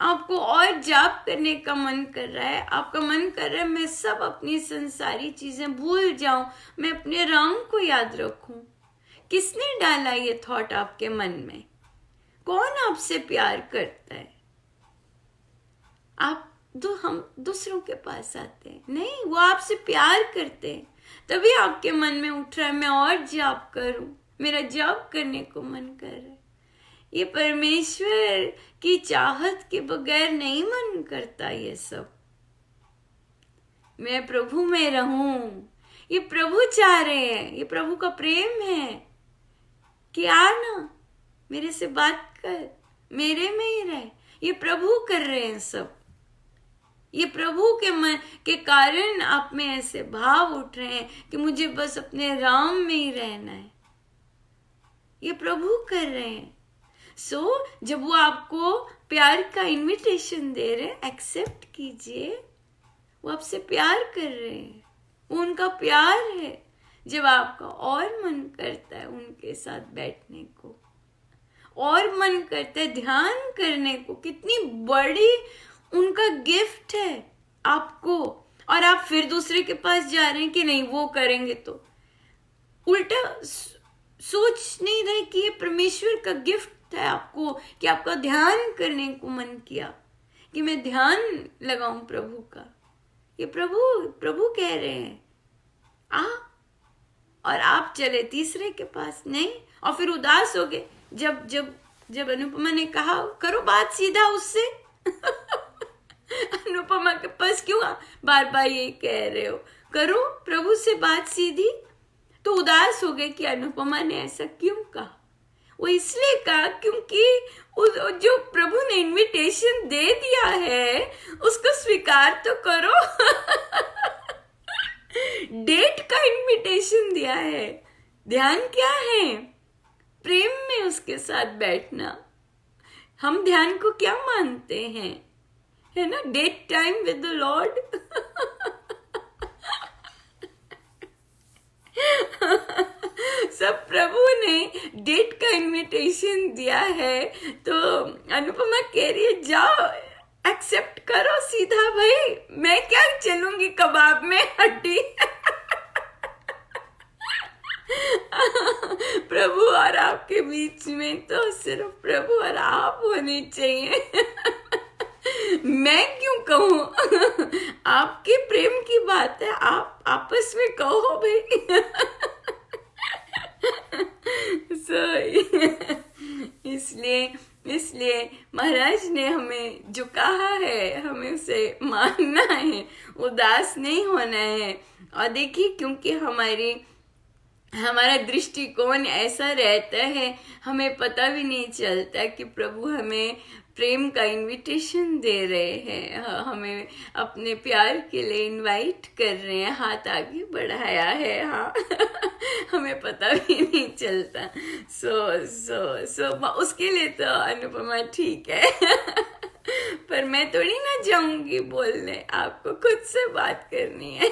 आपको और जाप करने का मन कर रहा है, आपका मन कर रहा है मैं सब अपनी संसारी चीजें भूल जाऊं, मैं अपने राम को याद रखूं। किसने डाला ये थॉट आपके मन में? कौन आपसे प्यार करता है? हम दूसरों के पास आते हैं नहीं, वो आपसे प्यार करते हैं, तभी आपके मन में उठ रहा है मैं और जाप करूं, मेरा जाप करने को मन कर रहा है। ये परमेश्वर की चाहत के बगैर नहीं मन करता ये सब। मैं प्रभु में रहूं, ये प्रभु चाह रहे हैं, ये प्रभु का प्रेम है कि आ ना मेरे से बात कर, मेरे में ही रहे। ये प्रभु कर रहे हैं सब। ये प्रभु के मन के कारण आप में ऐसे भाव उठ रहे हैं कि मुझे बस अपने राम में ही रहना है। ये प्रभु कर रहे हैं। जब वो आपको प्यार का इनविटेशन दे रहे हैं, एक्सेप्ट कीजिए। वो आपसे प्यार कर रहे हैं, वो उनका प्यार है। जब आपका और मन करता है उनके साथ बैठने को, और मन करता है ध्यान करने को, कितनी बड़ी उनका गिफ्ट है आपको, और आप फिर दूसरे के पास जा रहे हैं कि नहीं वो करेंगे, तो उल्टा सोच नहीं रहे कि ये परमेश्वर का गिफ्ट है आपको, कि आपका ध्यान करने को मन किया कि मैं ध्यान लगाऊं प्रभु का। ये प्रभु कह रहे हैं आ, और आप चले तीसरे के पास नहीं, और फिर उदास हो गए जब अनुपमा ने कहा करो बात सीधा उससे। अनुपमा के पास क्यों बार बार ये कह रहे हो, करो प्रभु से बात सीधी। तो उदास हो गए कि अनुपमा ने ऐसा क्यों कहा। वो इसलिए कहा क्योंकि जो प्रभु ने इनविटेशन दे दिया है उसको स्वीकार तो करो। डेट का इनविटेशन दिया है। ध्यान क्या है? प्रेम में उसके साथ बैठना। हम ध्यान को क्या मानते हैं, है ना, date time with the Lord. सब प्रभु ने डेट का इनविटेशन दिया है, तो अनुपमा कह रही है जाओ एक्सेप्ट करो सीधा। भाई मैं क्या चलूंगी कबाब में हड्डी। प्रभु और आपके बीच में तो सिर्फ प्रभु और आप होने चाहिए। मैं क्यों कहूँ? आपके प्रेम की बात है, आप आपस में कहो भाई। इसलिए इसलिए महाराज ने हमें जो कहा है हमें उसे मानना है, उदास नहीं होना है। और देखिए, क्योंकि हमारा दृष्टिकोण ऐसा रहता है, हमें पता भी नहीं चलता कि प्रभु हमें प्रेम का इनविटेशन दे रहे हैं, हमें अपने प्यार के लिए इनवाइट कर रहे हैं, हाथ आगे बढ़ाया है। हाँ हमें पता भी नहीं चलता। सो उसके लिए तो अनुपमा ठीक है। पर मैं थोड़ी ना जाऊंगी बोलने, आपको खुद से बात करनी है।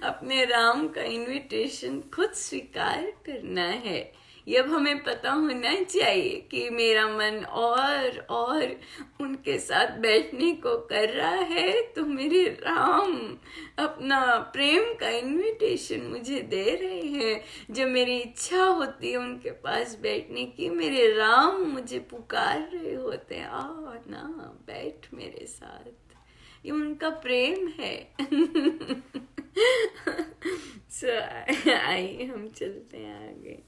अपने राम का इनविटेशन खुद स्वीकार करना है। ये अब हमें पता होना चाहिए कि मेरा मन और उनके साथ बैठने को कर रहा है, तो मेरे राम अपना प्रेम का इनविटेशन मुझे दे रहे हैं। जब मेरी इच्छा होती है उनके पास बैठने की, मेरे राम मुझे पुकार रहे होते हैं, आ ना बैठ मेरे साथ। ये उनका प्रेम है। आइए हम चलते हैं आगे।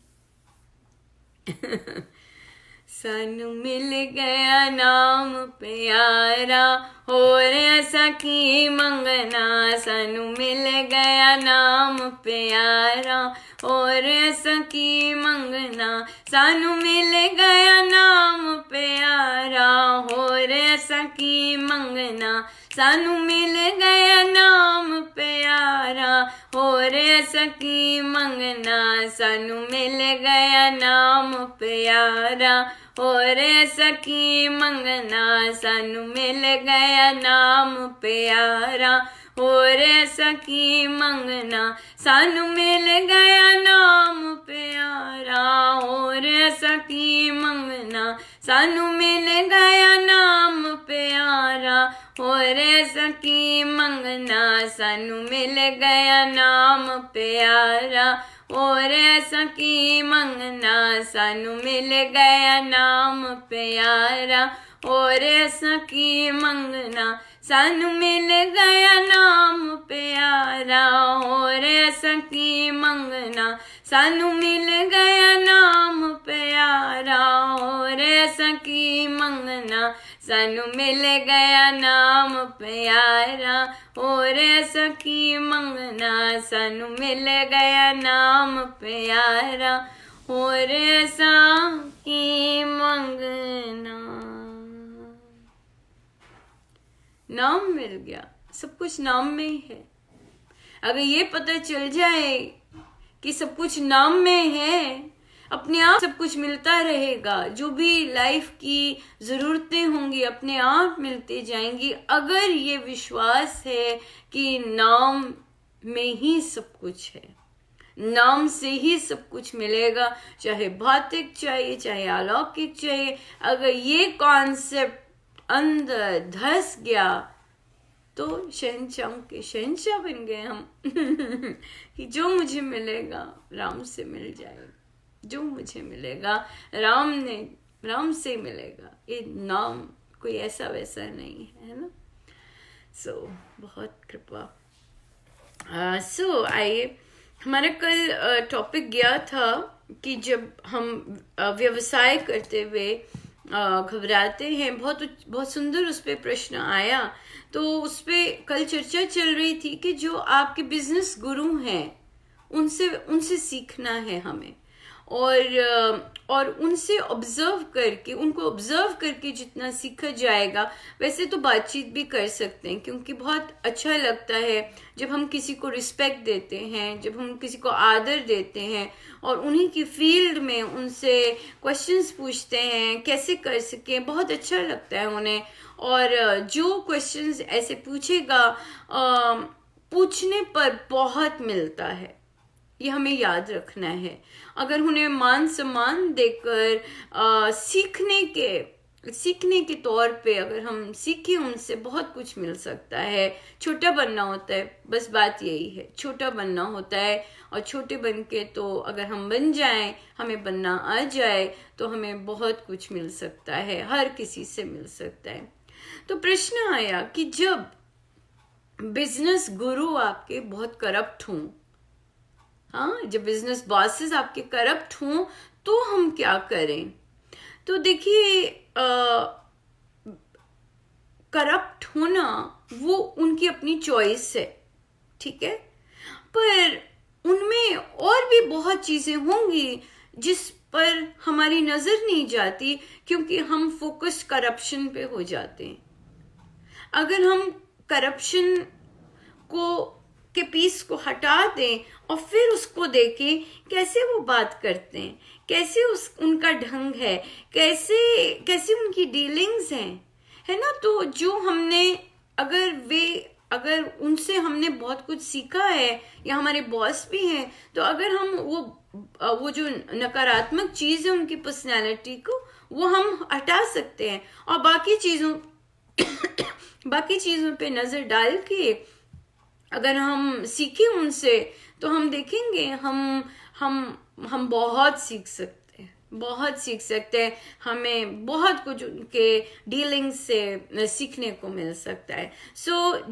सानू मिल गया नाम प्यारा, होर असा की मंगना। सानू मिल गया नाम प्यारा, और असा की मंगना। सानू मिल गया नाम प्यारा, होर असा की मंगना। सानू मिल गया नाम प्यारा, होर असा की मंगना। सानू मिल गया नाम प्यारा, होर असा की मंगना। सानू मिल गया नाम प्यारा, होर असा की मंगना। सानू मिल गया नाम प्यारा, होर असा की मंगना। सानू मिल गया नाम प्यारा, होर असा की मंगना। सानू मिल गया नाम प्यारा, और ऐसा की मंगना। सानू मिल गया नाम प्यारा, और ऐसा की मंगना। सानू मिल गया नाम प्यारा, और ऐसा की मंगना। सानू मिल गया नाम प्यारा, और ऐसा की मंगना। सानू मिल गया नाम प्यारा, और ऐसा की मंगना। सानू मिल गया नाम प्यारा, और ऐसा की मंगना। नाम मिल गया, सब कुछ नाम में ही है। अगर ये पता चल जाए कि सब कुछ नाम में है, अपने आप सब कुछ मिलता रहेगा। जो भी लाइफ की जरूरतें होंगी अपने आप मिलती जाएंगी, अगर ये विश्वास है कि नाम में ही सब कुछ है, नाम से ही सब कुछ मिलेगा। चाहे भौतिक चाहिए, चाहे अलौकिक चाहिए, अगर ये कॉन्सेप्ट अंदर धस गया तो शहंशाह के शहंशाह बन गए हम। कि जो मुझे मिलेगा राम से मिल जाएगा, जो मुझे मिलेगा राम से मिलेगा। ये नाम कोई ऐसा वैसा नहीं है ना। बहुत कृपा। आइए, हमारा कल टॉपिक गया था कि जब हम व्यवसाय करते हुए घबराते हैं, बहुत सुंदर उस पे प्रश्न आया। तो उस पे कल चर्चा चल रही थी कि जो आपके बिजनेस गुरु हैं उनसे सीखना है हमें, और उनसे उनको ऑब्जर्व करके जितना सीखा जाएगा। वैसे तो बातचीत भी कर सकते हैं, क्योंकि बहुत अच्छा लगता है जब हम किसी को रिस्पेक्ट देते हैं, जब हम किसी को आदर देते हैं और उन्हीं की फील्ड में उनसे क्वेश्चंस पूछते हैं कैसे कर सकें। बहुत अच्छा लगता है उन्हें, और जो क्वेश्चंस ऐसे पूछेगा पूछने पर बहुत मिलता है, ये हमें याद रखना है। अगर उन्हें मान सम्मान देकर सीखने के सीखने के तौर पे अगर हम सीखें उनसे बहुत कुछ मिल सकता है। छोटा बनना होता है, बस बात यही है, छोटा बनना होता है। और छोटे बन के तो अगर हम बन जाएं, हमें बनना आ जाए, तो हमें बहुत कुछ मिल सकता है, हर किसी से मिल सकता है। तो प्रश्न आया कि जब बिजनेस गुरु आपके बहुत करप्ट हों, हाँ, जब बिजनेस बॉसेस आपके करप्ट हों, तो हम क्या करें? तो देखिए, करप्ट होना वो उनकी अपनी चॉइस है, ठीक है, पर उनमें और भी बहुत चीजें होंगी जिस पर हमारी नजर नहीं जाती, क्योंकि हम फोकस्ड करप्शन पे हो जाते हैं। अगर हम करप्शन को के पीस को हटा दें और फिर उसको देखें कैसे वो बात करते हैं, कैसे उनका ढंग है, कैसे कैसे उनकी डीलिंग्स हैं, है ना। तो जो हमने अगर उनसे हमने बहुत कुछ सीखा है, या हमारे बॉस भी हैं, तो अगर हम वो जो नकारात्मक चीज है उनकी पर्सनैलिटी को, वो हम हटा सकते हैं, और बाकी चीजों पे नजर डाल के अगर हम सीखें उनसे, तो हम देखेंगे हम बहुत सीख सकते हैं, बहुत सीख सकते हैं। हमें बहुत कुछ उनके डीलिंग से सीखने को मिल सकता है।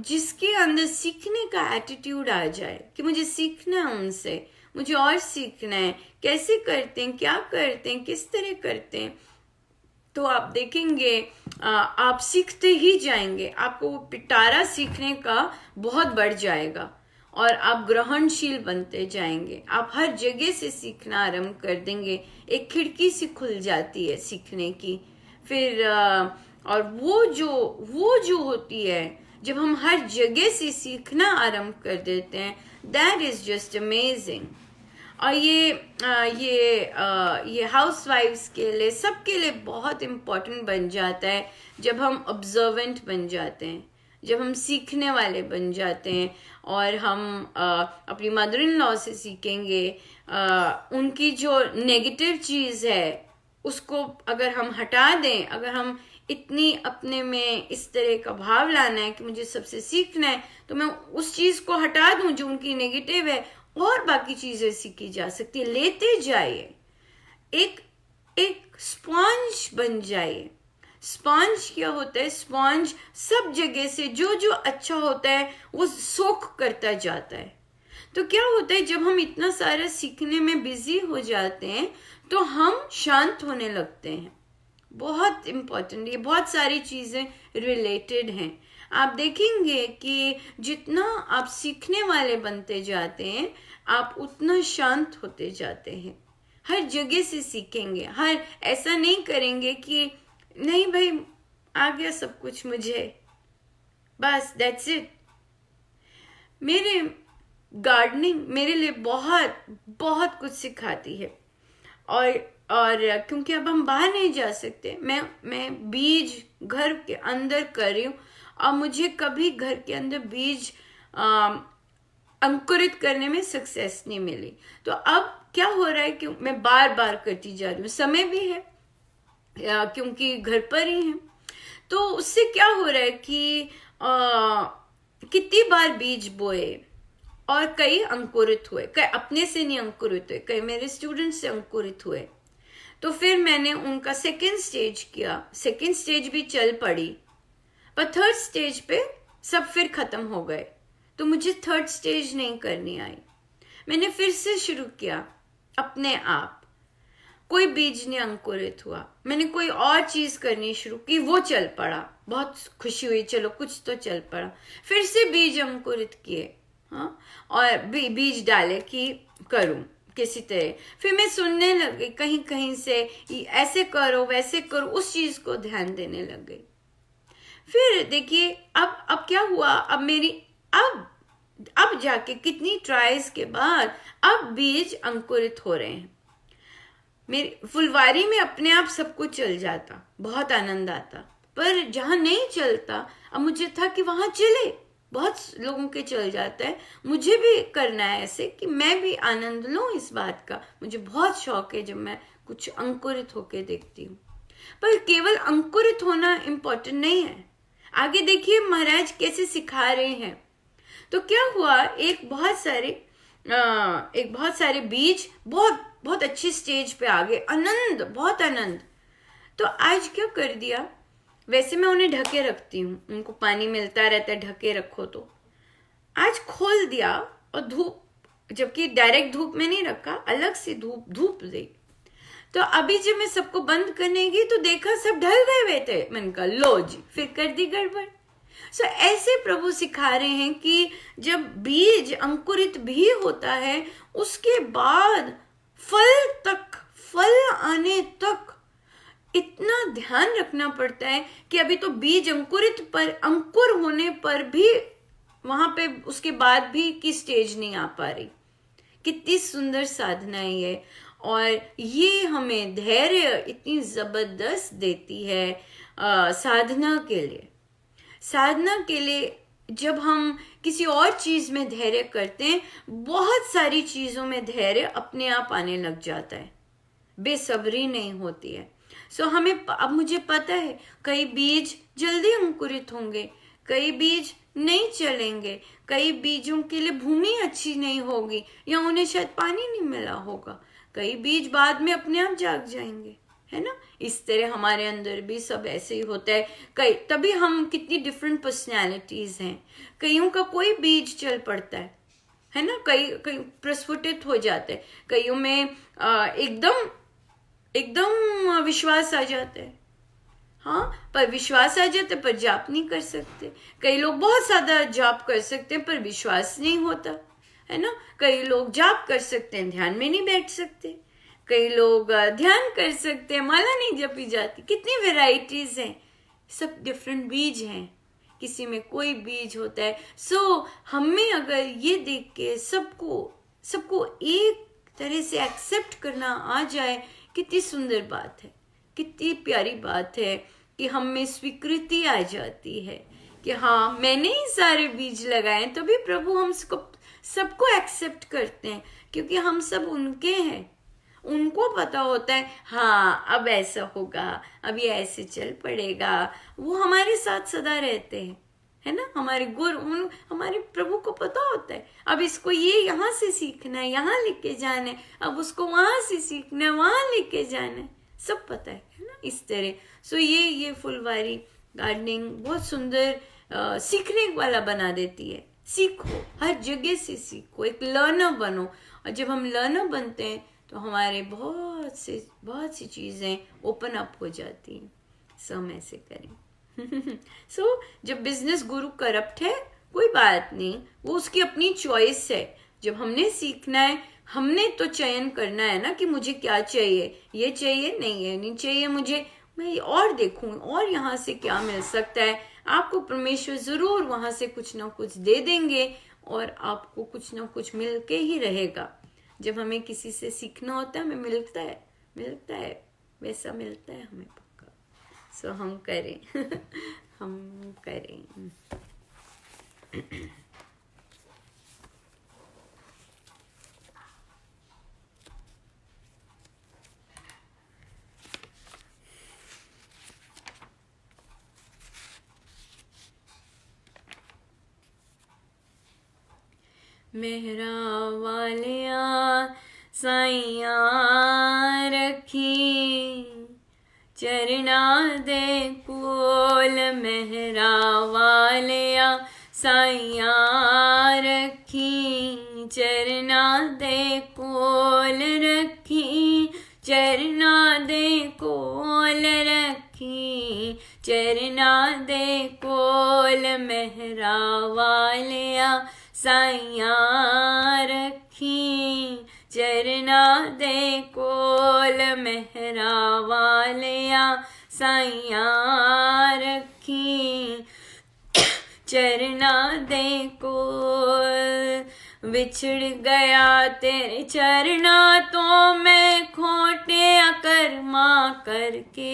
जिसके अंदर सीखने का एटीट्यूड आ जाए कि मुझे सीखना है उनसे, मुझे और सीखना है, कैसे करते हैं, क्या करते हैं, किस तरह करते हैं, तो आप देखेंगे आप सीखते ही जाएंगे, आपको वो पिटारा सीखने का बहुत बढ़ जाएगा, और आप ग्रहणशील बनते जाएंगे। आप हर जगह से सीखना आरंभ कर देंगे, एक खिड़की सी खुल जाती है सीखने की। फिर और वो जो होती है, जब हम हर जगह से सीखना आरंभ कर देते हैं, दैट इज जस्ट अमेजिंग। और ये हाउसवाइफ्स के लिए, सबके लिए बहुत इम्पोर्टेंट बन जाता है जब हम ऑब्जर्वेंट बन जाते हैं, जब हम सीखने वाले बन जाते हैं, और हम अपनी मदर इन लॉ से सीखेंगे। उनकी जो नेगेटिव चीज़ है उसको अगर हम हटा दें, अगर हम इतनी अपने में इस तरह का भाव लाना है कि मुझे सबसे सीखना है, तो मैं उस चीज़ को हटा दूं जो उनकी नेगेटिव है, और बाकी चीजें सीखी जा सकती है। लेते जाइए, एक स्पॉन्ज बन जाइए। स्पॉन्ज क्या होता है? स्पॉन्ज सब जगह से जो जो अच्छा होता है वो सोख करता जाता है। तो क्या होता है, जब हम इतना सारा सीखने में बिजी हो जाते हैं, तो हम शांत होने लगते हैं। बहुत इंपॉर्टेंट, ये बहुत सारी चीजें रिलेटेड हैं। आप देखेंगे कि जितना आप सीखने वाले बनते जाते हैं, आप उतना शांत होते जाते हैं। हर जगह से सीखेंगे, ऐसा नहीं करेंगे कि नहीं भाई आ गया सब कुछ मुझे, बस दैट्स इट। मेरे गार्डनिंग मेरे लिए बहुत बहुत कुछ सिखाती है, और क्योंकि अब हम बाहर नहीं जा सकते, मैं बीज घर के अंदर कर रही हूँ, और मुझे कभी घर के अंदर बीज अंकुरित करने में सक्सेस नहीं मिली। तो अब क्या हो रहा है कि मैं बार बार करती जा रही हूँ, समय भी है क्योंकि घर पर ही है। तो उससे क्या हो रहा है कि कितनी बार बीज बोए, और कई अंकुरित हुए, कई अपने से नहीं अंकुरित हुए, कई मेरे स्टूडेंट से अंकुरित हुए। तो फिर मैंने उनका सेकेंड स्टेज किया, सेकेंड स्टेज भी चल पड़ी, पर थर्ड स्टेज पे सब फिर खत्म हो गए। तो मुझे थर्ड स्टेज नहीं करनी आई, मैंने फिर से शुरू किया अपने आप। कोई बीज नहीं अंकुरित हुआ, मैंने कोई और चीज करनी शुरू की, वो चल पड़ा, बहुत खुशी हुई, चलो कुछ तो चल पड़ा। फिर से बीज अंकुरित किए, हाँ, और बीज डाले कि करूं किसी तरह। फिर मैं सुनने लग गई कहीं कहीं से, ऐसे करो वैसे करो, उस चीज को ध्यान देने लग गई। फिर देखिए अब क्या हुआ, अब जाके कितनी ट्राइज के बाद अब बीज अंकुरित हो रहे हैं। मेरी फुलवारी में अपने आप सब कुछ चल जाता, बहुत आनंद आता, पर जहां नहीं चलता, अब मुझे था कि वहां चले। बहुत लोगों के चल जाता है, मुझे भी करना है ऐसे कि मैं भी आनंद लूं इस बात का। मुझे बहुत शौक है जब मैं कुछ अंकुरित होके देखती हूँ। पर केवल अंकुरित होना इम्पोर्टेंट नहीं है। आगे देखिए महाराज कैसे सिखा रहे हैं। तो क्या हुआ, एक बहुत सारे बीज बहुत बहुत अच्छी स्टेज पे आ गए, आनंद, बहुत आनंद। तो आज क्या कर दिया, वैसे मैं उन्हें ढके रखती हूँ, उनको पानी मिलता रहता है, ढके रखो। तो आज खोल दिया और धूप, जबकि डायरेक्ट धूप में नहीं रखा, अलग से धूप दी। तो अभी जब मैं सबको बंद करने गई तो देखा सब ढल गए हुए थे। मैंने कहा लो जी, फिर कर दी गड़बड़। सो ऐसे प्रभु सिखा रहे हैं कि जब बीज अंकुरित भी होता है, उसके बाद फल आने तक इतना ध्यान रखना पड़ता है कि अभी तो बीज अंकुर होने पर भी वहां पे उसके बाद भी की स्टेज नहीं आ पा रही। कितनी सुंदर साधना है ये, और ये हमें धैर्य इतनी जबरदस्त देती है साधना के लिए। जब हम किसी और चीज में धैर्य करते हैं, बहुत सारी चीजों में धैर्य अपने आप आने लग जाता है, बेसब्री नहीं होती है। अब मुझे पता है कई बीज जल्दी अंकुरित होंगे, कई बीज नहीं चलेंगे, कई बीजों के लिए भूमि अच्छी नहीं होगी या उन्हें शायद पानी नहीं मिला होगा, कई बीज बाद में अपने आप जाग जाएंगे, है ना। इस तरह हमारे अंदर भी सब ऐसे ही होता है। तभी हम कितनी डिफरेंट पर्सनैलिटीज हैं। कईयों का कोई बीज चल पड़ता है ना, कई प्रस्फुटित हो जाते हैं, कईयों में एकदम विश्वास आ जाता है। हाँ, पर विश्वास आ जाता है पर जाप नहीं कर सकते। कई लोग बहुत ज्यादा जाप कर सकते हैं पर विश्वास नहीं होता, है ना। कई लोग जाप कर सकते हैं, ध्यान में नहीं बैठ सकते। कई लोग ध्यान कर सकते हैं, माला नहीं जपी जाती। कितनी वैरायटीज हैं, सब डिफरेंट बीज हैं, किसी में कोई बीज होता है। हमें अगर ये देख के सबको एक तरह से एक्सेप्ट करना आ जाए, कितनी सुंदर बात है, कितनी प्यारी बात है कि हम में स्वीकृति आ जाती है कि हाँ, मैंने ही सारे बीज लगाए, तो भी प्रभु हम सबको एक्सेप्ट करते हैं, क्योंकि हम सब उनके हैं। उनको पता होता है हाँ अब ऐसा होगा, अब ये ऐसे चल पड़ेगा। वो हमारे साथ सदा रहते हैं, है ना। हमारे गुरु, हमारे प्रभु को पता होता है अब इसको ये यहाँ से सीखना है, यहाँ लेके जाना है, अब उसको वहां से सीखना है, वहां लेके जाना है, सब पता है ना। इस तरह ये फुलवारी गार्डनिंग बहुत सुंदर सीखने वाला बना देती है। सीखो, हर जगह से सीखो, एक लर्नर बनो। और जब हम लर्नर बनते हैं तो हमारे बहुत सी चीजें ओपन अप हो जाती हैं। हम ऐसे करें। जब बिजनेस गुरु करप्ट है, कोई बात नहीं, वो उसकी अपनी चॉइस है। जब हमने सीखना है, हमने तो चयन करना है ना कि मुझे क्या चाहिए, ये चाहिए, नहीं चाहिए मुझे, मैं और देखूं और यहाँ से क्या मिल सकता है। आपको परमेश्वर जरूर वहां से कुछ ना कुछ दे देंगे और आपको कुछ ना कुछ मिल के ही रहेगा। जब हमें किसी से सीखना होता है, हमें मिलता है, वैसा मिलता है हमें पक्का। हम करें। हम करें। मेहरा वालिया साइया रखी, चरना दे कोल। मेहरा वालिया साइया रखी, चरना दे कोल रखी, चरना दे कोल रखी, चरना दे कोल। मेहरा वालिया साइया रखी, चरना दे कोल। मेहरा वालिया साइया रखी, चरना दे कोल। बिछड़ गया तेरे चरना तो मैं खोटे अकर्मा करके,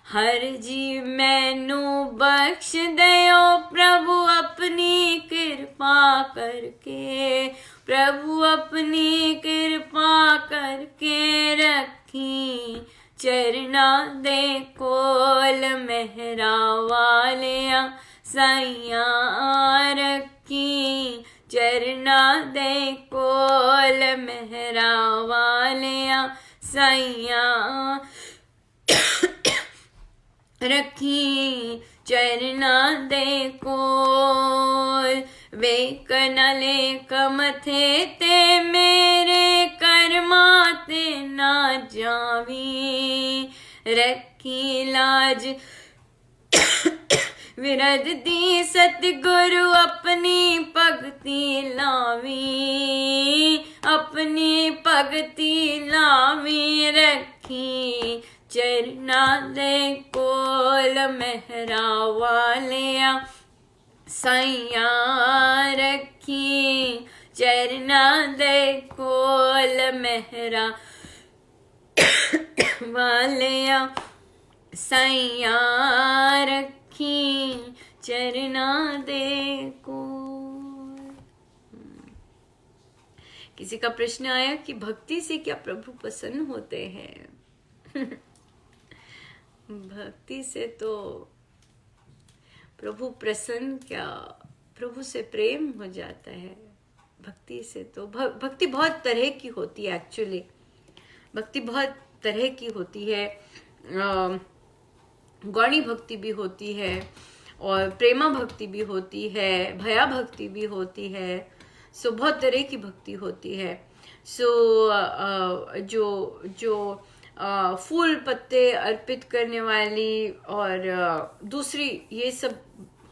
हर जी मैनू बख्श दयो प्रभु अपनी कृपा करके, प्रभु अपनी कृपा करके रखी, चरना दे कोल मेहरा वालिया साइया रखी, चरना दे कोल मेहरा वालिया साइया रखी, चरना दे कोल वेक नले कमथे ते मेरे कर्मा ते ना जावी, रखी लाज विरद दी सतगुरु अपनी भगती लावी, अपनी भगती लावी, रखी चरना दे कोल मेहरा वालिया साइया रखी, चरना दे कोल मेहरा वालिया साइया रखी, चरना दे कोल। किसी का प्रश्न आया कि भक्ति से क्या प्रभु प्रसन्न होते हैं? भक्ति से तो प्रभु प्रसन्न क्या, प्रभु से प्रेम हो जाता है। भक्ति से तो भक्ति बहुत तरह की होती है। एक्चुअली भक्ति बहुत तरह की होती है। गौणी भक्ति भी होती है और प्रेमा भक्ति भी होती है, भया भक्ति भी होती है। सो बहुत तरह की भक्ति होती है। सो जो फूल पत्ते अर्पित करने वाली और दूसरी ये सब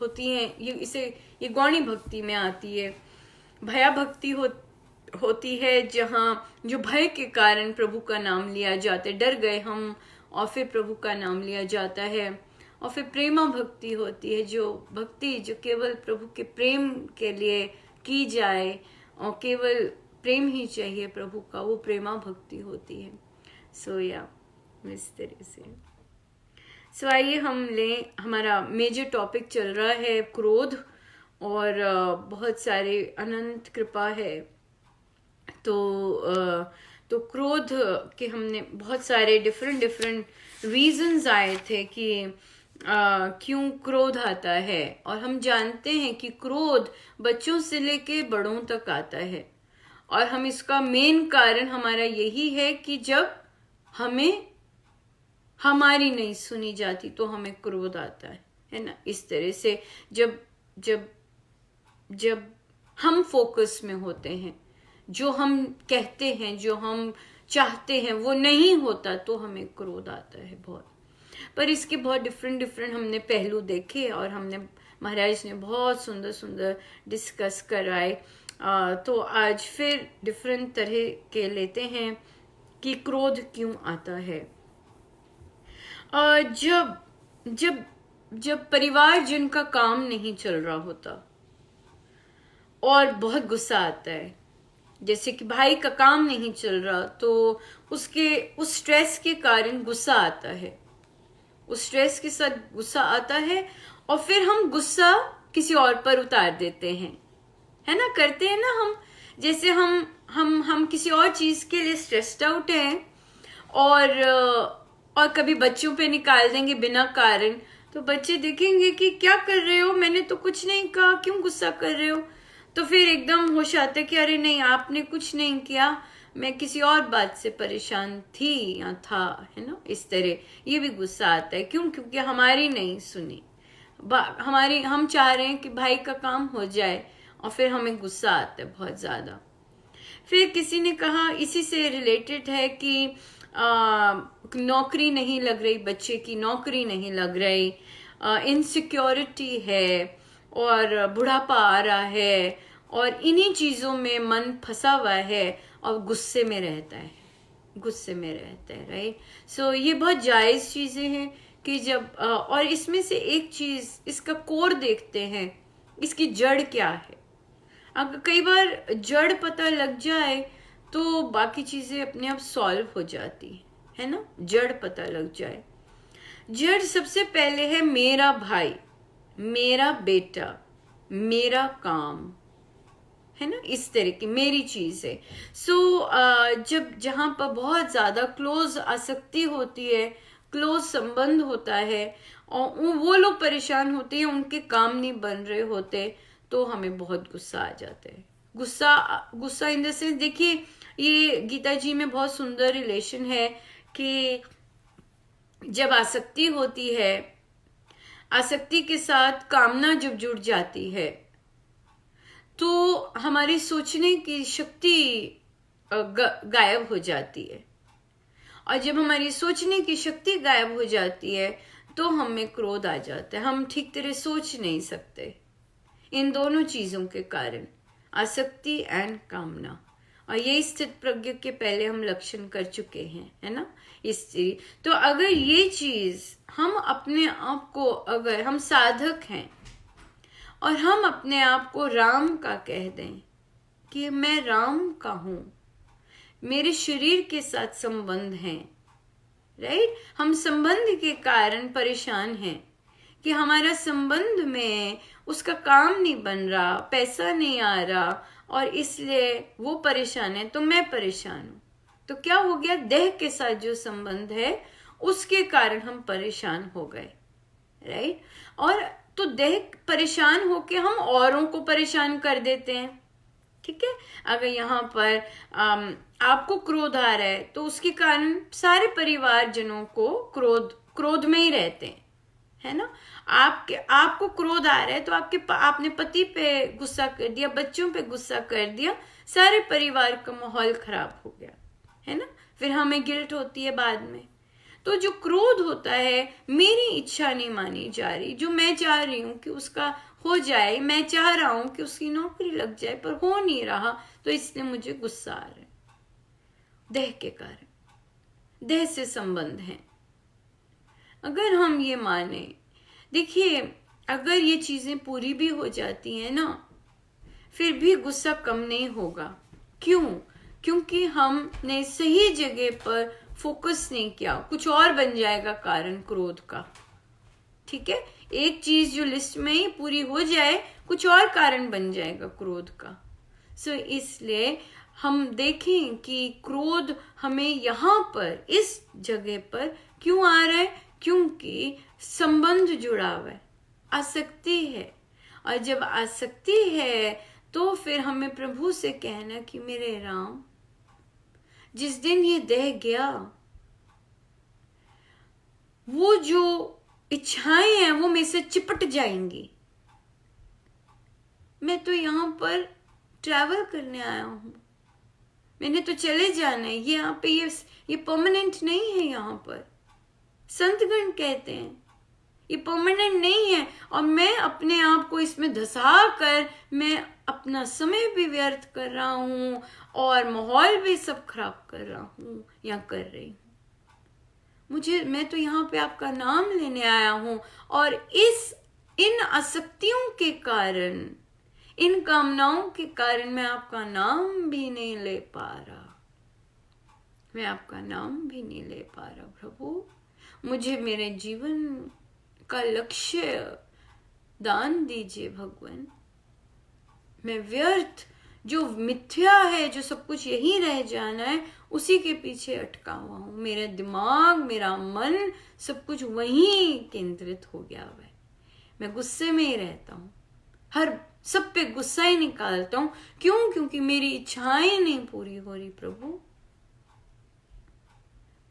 होती हैं, ये गौणी भक्ति में आती है। भया भक्ति होती है जहाँ जो भय के कारण प्रभु का नाम लिया जाता है, डर गए हम और फिर प्रभु का नाम लिया जाता है। और फिर प्रेमा भक्ति होती है, जो भक्ति जो केवल प्रभु के प्रेम के लिए की जाए और केवल प्रेम ही चाहिए प्रभु का, वो प्रेमा भक्ति होती है। सो या इस तरह से। सो आइए हम लें, हमारा मेजर टॉपिक चल रहा है क्रोध, और बहुत सारे अनंत कृपा है। तो क्रोध के हमने बहुत सारे डिफरेंट रीजंस आए थे कि क्यों क्रोध आता है। और हम जानते हैं कि क्रोध बच्चों से लेके बड़ों तक आता है, और हम इसका मेन कारण हमारा यही है कि जब हमें हमारी नहीं सुनी जाती तो हमें क्रोध आता है ना। इस तरह से जब हम फोकस में होते हैं, जो हम कहते हैं, जो हम चाहते हैं वो नहीं होता तो हमें क्रोध आता है बहुत। पर इसके बहुत डिफरेंट हमने पहलू देखे और हमने महाराज ने बहुत सुंदर डिस्कस कराए। तो आज फिर डिफरेंट तरह के लेते हैं कि क्रोध क्यों आता है। जब परिवार जिनका काम नहीं चल रहा होता और बहुत गुस्सा आता है, जैसे कि भाई का काम नहीं चल रहा तो उस स्ट्रेस के कारण गुस्सा आता है, उस स्ट्रेस के साथ गुस्सा आता है और फिर हम गुस्सा किसी और पर उतार देते हैं, है ना, करते हैं ना हम। जैसे हम किसी और चीज के लिए स्ट्रेस्ड आउट हैं और कभी बच्चों पे निकाल देंगे बिना कारण, तो बच्चे देखेंगे कि क्या कर रहे हो, मैंने तो कुछ नहीं कहा, क्यों गुस्सा कर रहे हो। तो फिर एकदम होश आता है कि अरे नहीं, आपने कुछ नहीं किया, मैं किसी और बात से परेशान थी या था, है ना। इस तरह ये भी गुस्सा आता है। क्यों? क्योंकि हमारी नहीं सुनी, हम चाह रहे हैं कि भाई का काम हो जाए और फिर हमें गुस्सा आता है बहुत ज्यादा। फिर किसी ने कहा, इसी से रिलेटेड है कि नौकरी नहीं लग रही, बच्चे की नौकरी नहीं लग रही, इनसिक्योरिटी है और बुढ़ापा आ रहा है और इन्हीं चीजों में मन फंसा हुआ है और गुस्से में रहता है, राइट। सो ये बहुत जायज चीजें हैं कि जब और इसमें से एक चीज, इसका कोर देखते हैं, इसकी जड़ क्या है। अगर कई बार जड़ पता लग जाए तो बाकी चीजें अपने आप सॉल्व हो जाती है ना। जड़ पता लग जाए। जड़ सबसे पहले है मेरा भाई, मेरा बेटा, मेरा काम, है ना, इस तरह की मेरी चीज है। सो जब जहां पर बहुत ज्यादा क्लोज आसक्ति होती है, क्लोज संबंध होता है और वो लोग परेशान होते हैं, उनके काम नहीं बन रहे होते, तो हमें बहुत गुस्सा आ जाता है। गुस्सा गुस्सा इन द सेंस, देखिए ये गीता जी में बहुत सुंदर रिलेशन है कि जब आसक्ति होती है, आसक्ति के साथ कामना जब जुड़ जाती है तो हमारी सोचने की शक्ति गायब हो जाती है, और जब हमारी सोचने की शक्ति गायब हो जाती है तो हमें क्रोध आ जाता है, हम ठीक तरह सोच नहीं सकते। इन दोनों चीजों के कारण, आसक्ति एंड कामना। और ये स्थित प्रज्ञ के पहले हम लक्षण कर चुके हैं, है ना। तो अगर ये चीज हम अपने आप को, अगर हम साधक हैं और हम अपने आप को राम का कह दें कि मैं राम का हूं, मेरे शरीर के साथ संबंध है, राइट, हम संबंध के कारण परेशान हैं कि हमारा संबंध में उसका काम नहीं बन रहा, पैसा नहीं आ रहा, और इसलिए वो परेशान है तो मैं परेशान हूं। तो क्या हो गया, देह के साथ जो संबंध है उसके कारण हम परेशान हो गए, राइट। और तो देह परेशान होके हम औरों को परेशान कर देते हैं, ठीक है। अगर यहाँ पर आपको क्रोध आ रहा है तो उसके कारण सारे परिवारजनों को क्रोध में ही रहते हैं, है ना। आपको क्रोध आ रहा है तो आपने पति पे गुस्सा कर दिया, बच्चों पे गुस्सा कर दिया, सारे परिवार का माहौल खराब हो गया, है ना। फिर हमें गिल्ट होती है बाद में। तो जो क्रोध होता है, मेरी इच्छा नहीं मानी जा रही, जो मैं चाह रही हूं कि उसका हो जाए, मैं चाह रहा हूं कि उसकी नौकरी लग जाए पर हो नहीं रहा, तो इसलिए मुझे गुस्सा आ रहा है। देह के कारण, देह से संबंध है। अगर हम ये माने, देखिए अगर ये चीजें पूरी भी हो जाती हैं ना, फिर भी गुस्सा कम नहीं होगा। क्यों? क्योंकि हमने सही जगह पर फोकस नहीं किया, कुछ और बन जाएगा कारण क्रोध का, ठीक है। एक चीज जो लिस्ट में ही पूरी हो जाए, कुछ और कारण बन जाएगा क्रोध का। सो इसलिए हम देखें कि क्रोध हमें यहाँ पर इस जगह पर क्यों आ रहा है, क्योंकि संबंध जुड़ा हुआ है, आसक्ति है। और जब आसक्ति है तो फिर हमें प्रभु से कहना कि मेरे राम, जिस दिन ये देह गया, वो जो इच्छाएं हैं वो मेरे से चिपट जाएंगी। मैं तो यहाँ पर ट्रैवल करने आया हूं, मैंने तो चले जाना है, ये यहाँ पे ये परमानेंट नहीं है। यहाँ पर संतगण कहते हैं ये परमानेंट नहीं है, और मैं अपने आप को इसमें धसा कर मैं अपना समय भी व्यर्थ कर रहा हूं और माहौल भी सब खराब कर रहा हूं या कर रही हूं। मैं तो यहाँ पे आपका नाम लेने आया हूं, और इन आसक्तियों के कारण, इन कामनाओं के कारण मैं आपका नाम भी नहीं ले पा रहा, मैं आपका नाम भी नहीं ले पा रहा। प्रभु, मुझे मेरे जीवन का लक्ष्य दान दीजिए भगवान। मैं व्यर्थ, जो मिथ्या है, जो सब कुछ यही रह जाना है, उसी के पीछे अटका हुआ हूं। मेरा दिमाग, मेरा मन, सब कुछ वहीं केंद्रित हो गया हुआ है। मैं गुस्से में ही रहता हूं, हर सब पे गुस्सा ही निकालता हूं। क्यों? क्योंकि मेरी इच्छाएं नहीं पूरी हो रही प्रभु।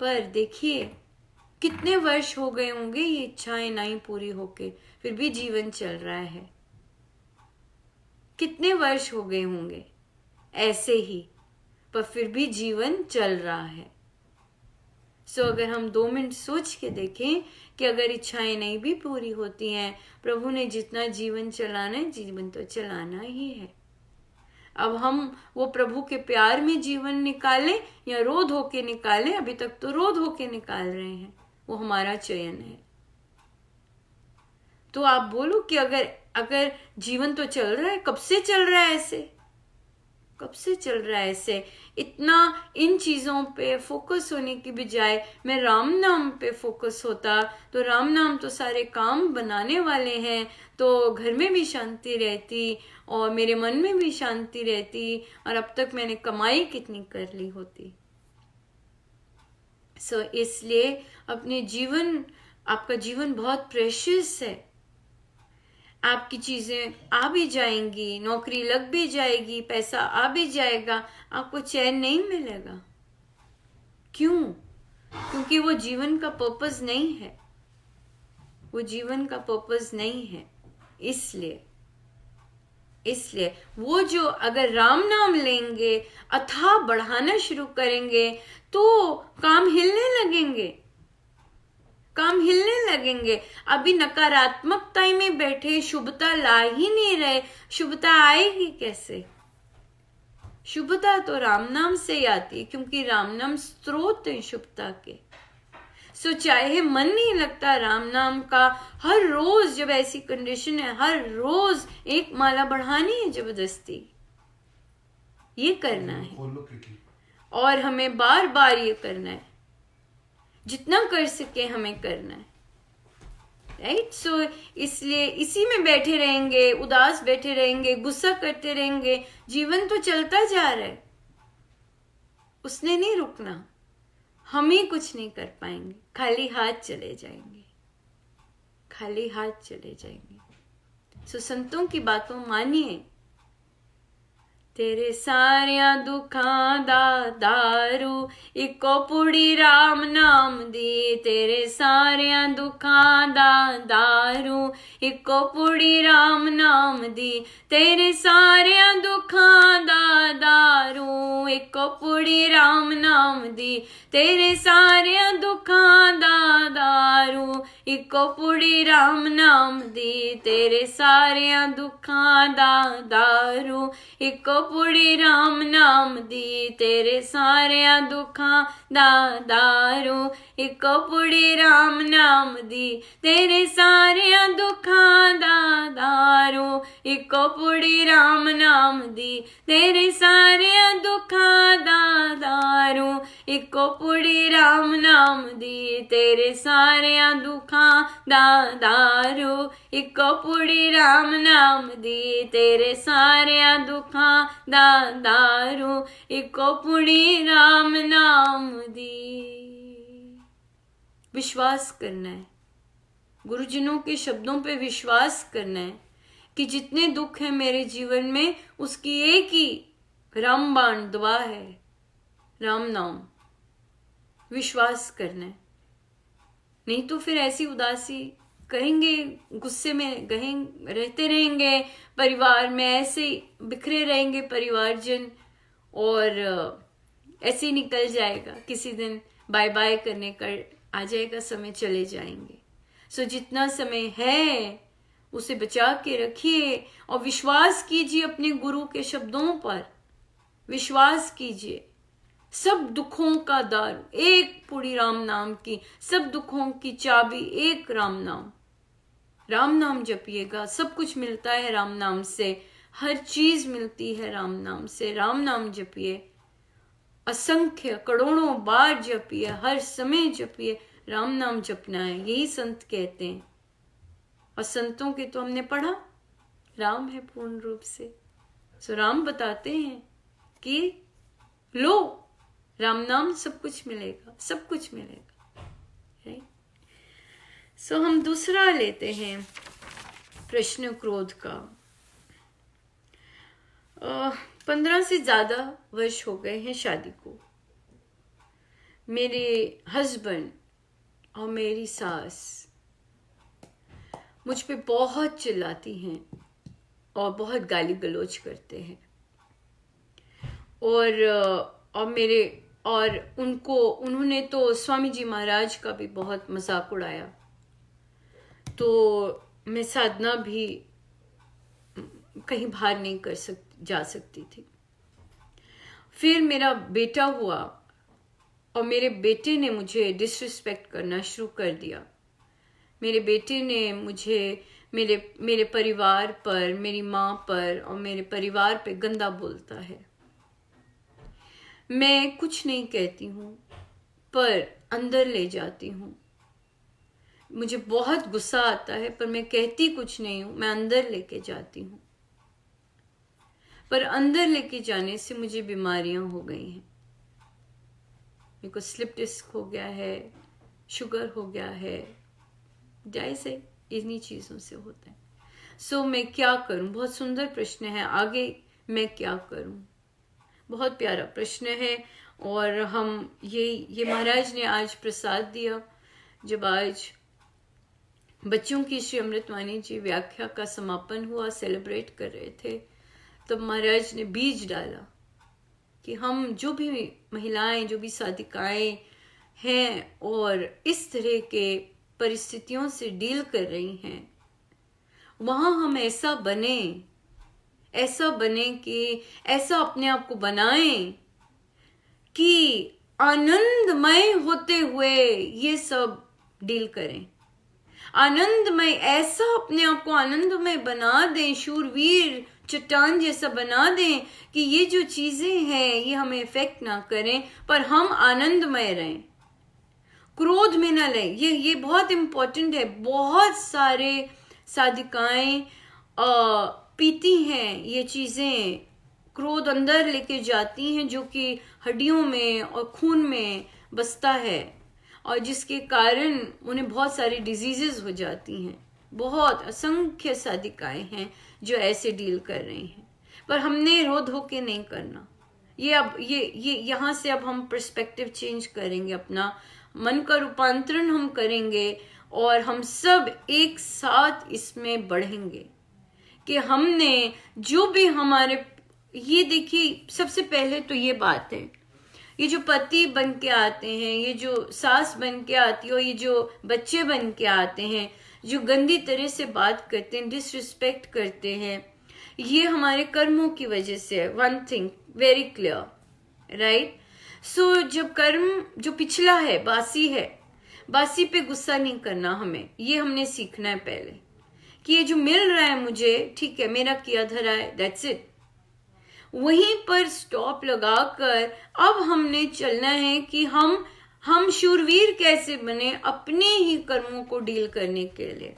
पर देखिए कितने वर्ष हो गए होंगे ये इच्छाएं नहीं पूरी होके, फिर भी जीवन चल रहा है। कितने वर्ष हो गए होंगे ऐसे ही, पर फिर भी जीवन चल रहा है। सो अगर हम 2 मिनट सोच के देखें कि अगर इच्छाएं नहीं भी पूरी होती हैं, प्रभु ने जितना जीवन चलाना है, जीवन तो चलाना ही है। अब हम वो प्रभु के प्यार में जीवन निकालें या रोध होके निकालें, अभी तक तो रोध होके निकाल रहे हैं, वो हमारा चयन है। तो आप बोलो कि अगर जीवन तो चल रहा है, कब से चल रहा है ऐसे? कब से चल रहा है ऐसे? इतना इन चीज़ों पे फोकस होने की बजाय मैं राम नाम पे फोकस होता तो राम नाम तो सारे काम बनाने वाले हैं, तो घर में भी शांति रहती और मेरे मन में भी शांति रहती, और अब तक मैंने कमाई कितनी कर ली होती। इसलिए अपने जीवन, आपका जीवन बहुत प्रेशियस है। आपकी चीजें आ भी जाएंगी, नौकरी लग भी जाएगी, पैसा आ भी जाएगा, आपको चैन नहीं मिलेगा। क्यों? क्योंकि वो जीवन का पर्पस नहीं है, वो जीवन का पर्पस नहीं है। इसलिए वो जो अगर राम नाम लेंगे, अथाह बढ़ाना शुरू करेंगे, तो काम हिलने लगेंगे। अभी नकारात्मकता में बैठे, शुभता ला ही नहीं रहे, शुभता आएगी कैसे? शुभता तो राम नाम से ही आती है, क्योंकि राम नाम स्रोत है शुभता के। चाहे मन नहीं लगता राम नाम का, हर रोज जब ऐसी कंडीशन है, हर रोज एक माला बढ़ानी है जबरदस्ती, ये करना है और हमें बार बार ये करना है, जितना कर सके हमें करना है, राइट? इसलिए इसी में बैठे रहेंगे, उदास बैठे रहेंगे, गुस्सा करते रहेंगे, जीवन तो चलता जा रहा है, उसने नहीं रुकना, हम ही कुछ नहीं कर पाएंगे, खाली हाथ चले जाएंगे। संतों की बातों मानिए। तेरे सारिया दुखां दा दारू इको पुड़ी राम नाम दी, तेरे सारिया दुखां दा दारू इको पुड़ी राम नाम दी, तेरे सारिया दुखां दा दारू इको पुड़ी राम नाम दी, तेरे सारिया दुखां दा दारू इको पुड़ी राम नाम दी, तेरे सारिया दुखां दा दारू इको पुड़ी राम नाम दी, तेरे सारिया दुखां दा दारू इको पुड़ी राम नाम दी, तेरे सारिया दुखां दा दारू इको पुड़ी राम नाम दी, तेरे सारिया दुखां दा दारू इको पुड़ी राम नाम दी, तेरे सारिया दुखां दा दारू इको पुड़ी राम नाम दी, तेरे सारिया दुखां दा दारू इको पुड़ी राम नाम दी। विश्वास करना है, गुरुजनों के शब्दों पे विश्वास करना है कि जितने दुख है मेरे जीवन में, उसकी एक ही रामबाण दुआ है, राम नाम। विश्वास करना है, नहीं तो फिर ऐसी उदासी करेंगे, गुस्से में रहते रहेंगे, परिवार में ऐसे बिखरे रहेंगे परिवारजन, और ऐसे ही निकल जाएगा, किसी दिन बाय बाय करने का आ जाएगा समय, चले जाएंगे। जितना समय है उसे बचा के रखिए और विश्वास कीजिए अपने गुरु के शब्दों पर, विश्वास कीजिए। सब दुखों का दारू एक पुड़ी राम नाम की, सब दुखों की चाबी एक राम नाम। राम नाम जपिएगा, सब कुछ मिलता है राम नाम से, हर चीज मिलती है राम नाम से। राम नाम जपिए, असंख्य करोड़ों बार जपिए, हर समय जपिए। राम नाम जपना है, यही संत कहते हैं। और संतों के तो हमने पढ़ा, राम है पूर्ण रूप से। राम बताते हैं कि लो राम नाम, सब कुछ मिलेगा, सब कुछ मिलेगा, राइट? हम दूसरा लेते हैं प्रश्न क्रोध का। 15 से ज्यादा वर्ष हो गए हैं शादी को। मेरे हस्बैंड और मेरी सास मुझ पे बहुत चिल्लाती हैं और बहुत गाली गलौज करते हैं, और उन्होंने तो स्वामी जी महाराज का भी बहुत मजाक उड़ाया। तो मैं साधना भी कहीं बाहर नहीं जा सकती थी। फिर मेरा बेटा हुआ और मेरे बेटे ने मुझे डिसरिस्पेक्ट करना शुरू कर दिया। मेरे बेटे ने मुझे मेरे परिवार पर, मेरी माँ पर और मेरे परिवार पे गंदा बोलता है। मैं कुछ नहीं कहती हूँ पर अंदर ले जाती हूँ। मुझे बहुत गुस्सा आता है पर मैं कहती कुछ नहीं हूँ, मैं अंदर लेके जाती हूँ। पर अंदर लेके जाने से मुझे बीमारियां हो गई हैं। मेरे को स्लिप डिस्क हो गया है, शुगर हो गया है, जैसे इन्हीं चीज़ों से होता है। सो मैं क्या करूं? बहुत सुंदर प्रश्न है। आगे मैं क्या करूं? बहुत प्यारा प्रश्न है। और हम ये महाराज ने आज प्रसाद दिया। जब आज बच्चों की श्री अमृतवाणी जी व्याख्या का समापन हुआ, सेलिब्रेट कर रहे थे, तब महाराज ने बीज डाला कि हम जो भी महिलाएं, जो भी साधिकाएं हैं और इस तरह के परिस्थितियों से डील कर रही हैं, वहां हम ऐसा बने कि ऐसा अपने आप को बनाएं कि आनंदमय होते हुए ये सब डील करें। आनंदमय, ऐसा अपने आप को आनंदमय बना दें, शूरवीर चट्टान जैसा बना दें कि ये जो चीजें हैं ये हमें इफेक्ट ना करें, पर हम आनंदमय रहें, क्रोध में ना लें। ये बहुत इंपॉर्टेंट है। बहुत सारे साधिकाएं पीती हैं ये चीजें, क्रोध अंदर लेके जाती हैं, जो कि हड्डियों में और खून में बसता है और जिसके कारण उन्हें बहुत सारी डिजीजेस हो जाती हैं। बहुत असंख्य साधिकाएं हैं जो ऐसे डील कर रही हैं, पर हमने रो धो के नहीं करना। ये यहाँ से अब हम पर्सपेक्टिव चेंज करेंगे, अपना मन का रूपांतरण हम करेंगे और हम सब एक साथ इसमें बढ़ेंगे कि हमने जो भी हमारे, ये देखिए सबसे पहले तो ये बात है, ये जो पति बन के आते हैं, ये जो सास बन के आती है, ये जो बच्चे बन के आते हैं, जो गंदी तरह से बात करते हैं, डिसरिस्पेक्ट करते हैं, ये हमारे कर्मों की वजह से है। One thing very clear, right? So जब कर्म जो पिछला है, बासी है, बासी पे गुस्सा नहीं करना हमें, ये हमने सीखना है पहले कि ये जो मिल रहा है मुझे, ठीक है, मेरा किया धरा है, दैट्स इट। वहीं पर स्टॉप लगाकर अब हमने चलना है कि हम शूरवीर कैसे बने अपने ही कर्मों को डील करने के लिए।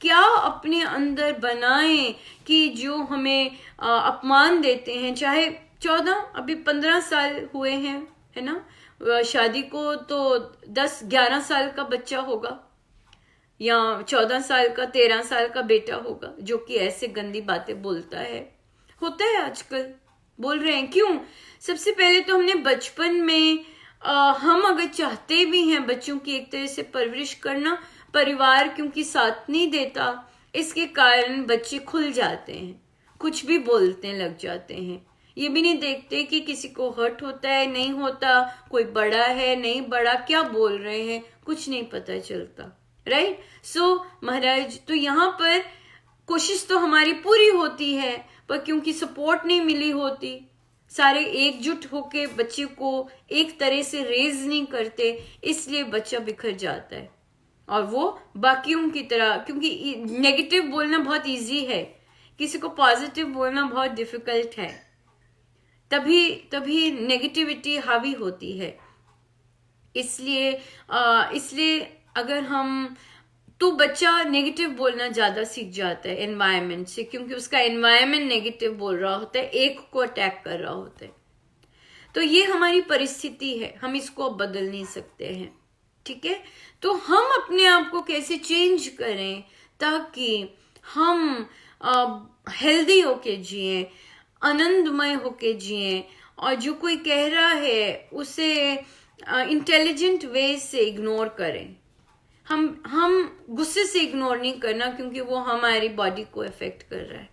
क्या अपने अंदर बनाएं कि जो हमें अपमान देते हैं, चाहे 14 अभी 15 साल हुए हैं, है ना, शादी को, तो 10-11 साल का बच्चा होगा या 14 साल का, 13 साल का बेटा होगा जो कि ऐसे गंदी बातें बोलता है। होता है आजकल, बोल रहे हैं। क्यों? सबसे पहले तो हमने बचपन में हम अगर चाहते भी हैं बच्चों की एक तरह से परवरिश करना, परिवार क्योंकि साथ नहीं देता, इसके कारण बच्चे खुल जाते हैं, कुछ भी बोलते लग जाते हैं। ये भी नहीं देखते कि किसी को हर्ट होता है नहीं होता, कोई बड़ा है नहीं बड़ा, क्या बोल रहे हैं, कुछ नहीं पता चलता, राइट? सो महाराज, तो यहाँ पर कोशिश तो हमारी पूरी होती है, पर क्योंकि सपोर्ट नहीं मिली होती, सारे एकजुट होके बच्चे को एक तरह से रेज नहीं करते, इसलिए बच्चा बिखर जाता है। और वो बाकियों की तरह, क्योंकि नेगेटिव बोलना बहुत इजी है, किसी को पॉजिटिव बोलना बहुत डिफिकल्ट है, तभी नेगेटिविटी हावी होती है। इसलिए अगर हम, तो बच्चा नेगेटिव बोलना ज्यादा सीख जाता है एनवायरनमेंट से, क्योंकि उसका एनवायरनमेंट नेगेटिव बोल रहा होता है, एक को अटैक कर रहा होता है। तो ये हमारी परिस्थिति है, हम इसको अब बदल नहीं सकते हैं, ठीक है? तो हम अपने आप को कैसे चेंज करें ताकि हम हेल्दी होके जिए, आनंदमय होके जिए, और जो कोई कह रहा है उसे इंटेलिजेंट वे से इग्नोर करें। हम गुस्से से इग्नोर नहीं करना, क्योंकि वो हमारी बॉडी को इफेक्ट कर रहा है,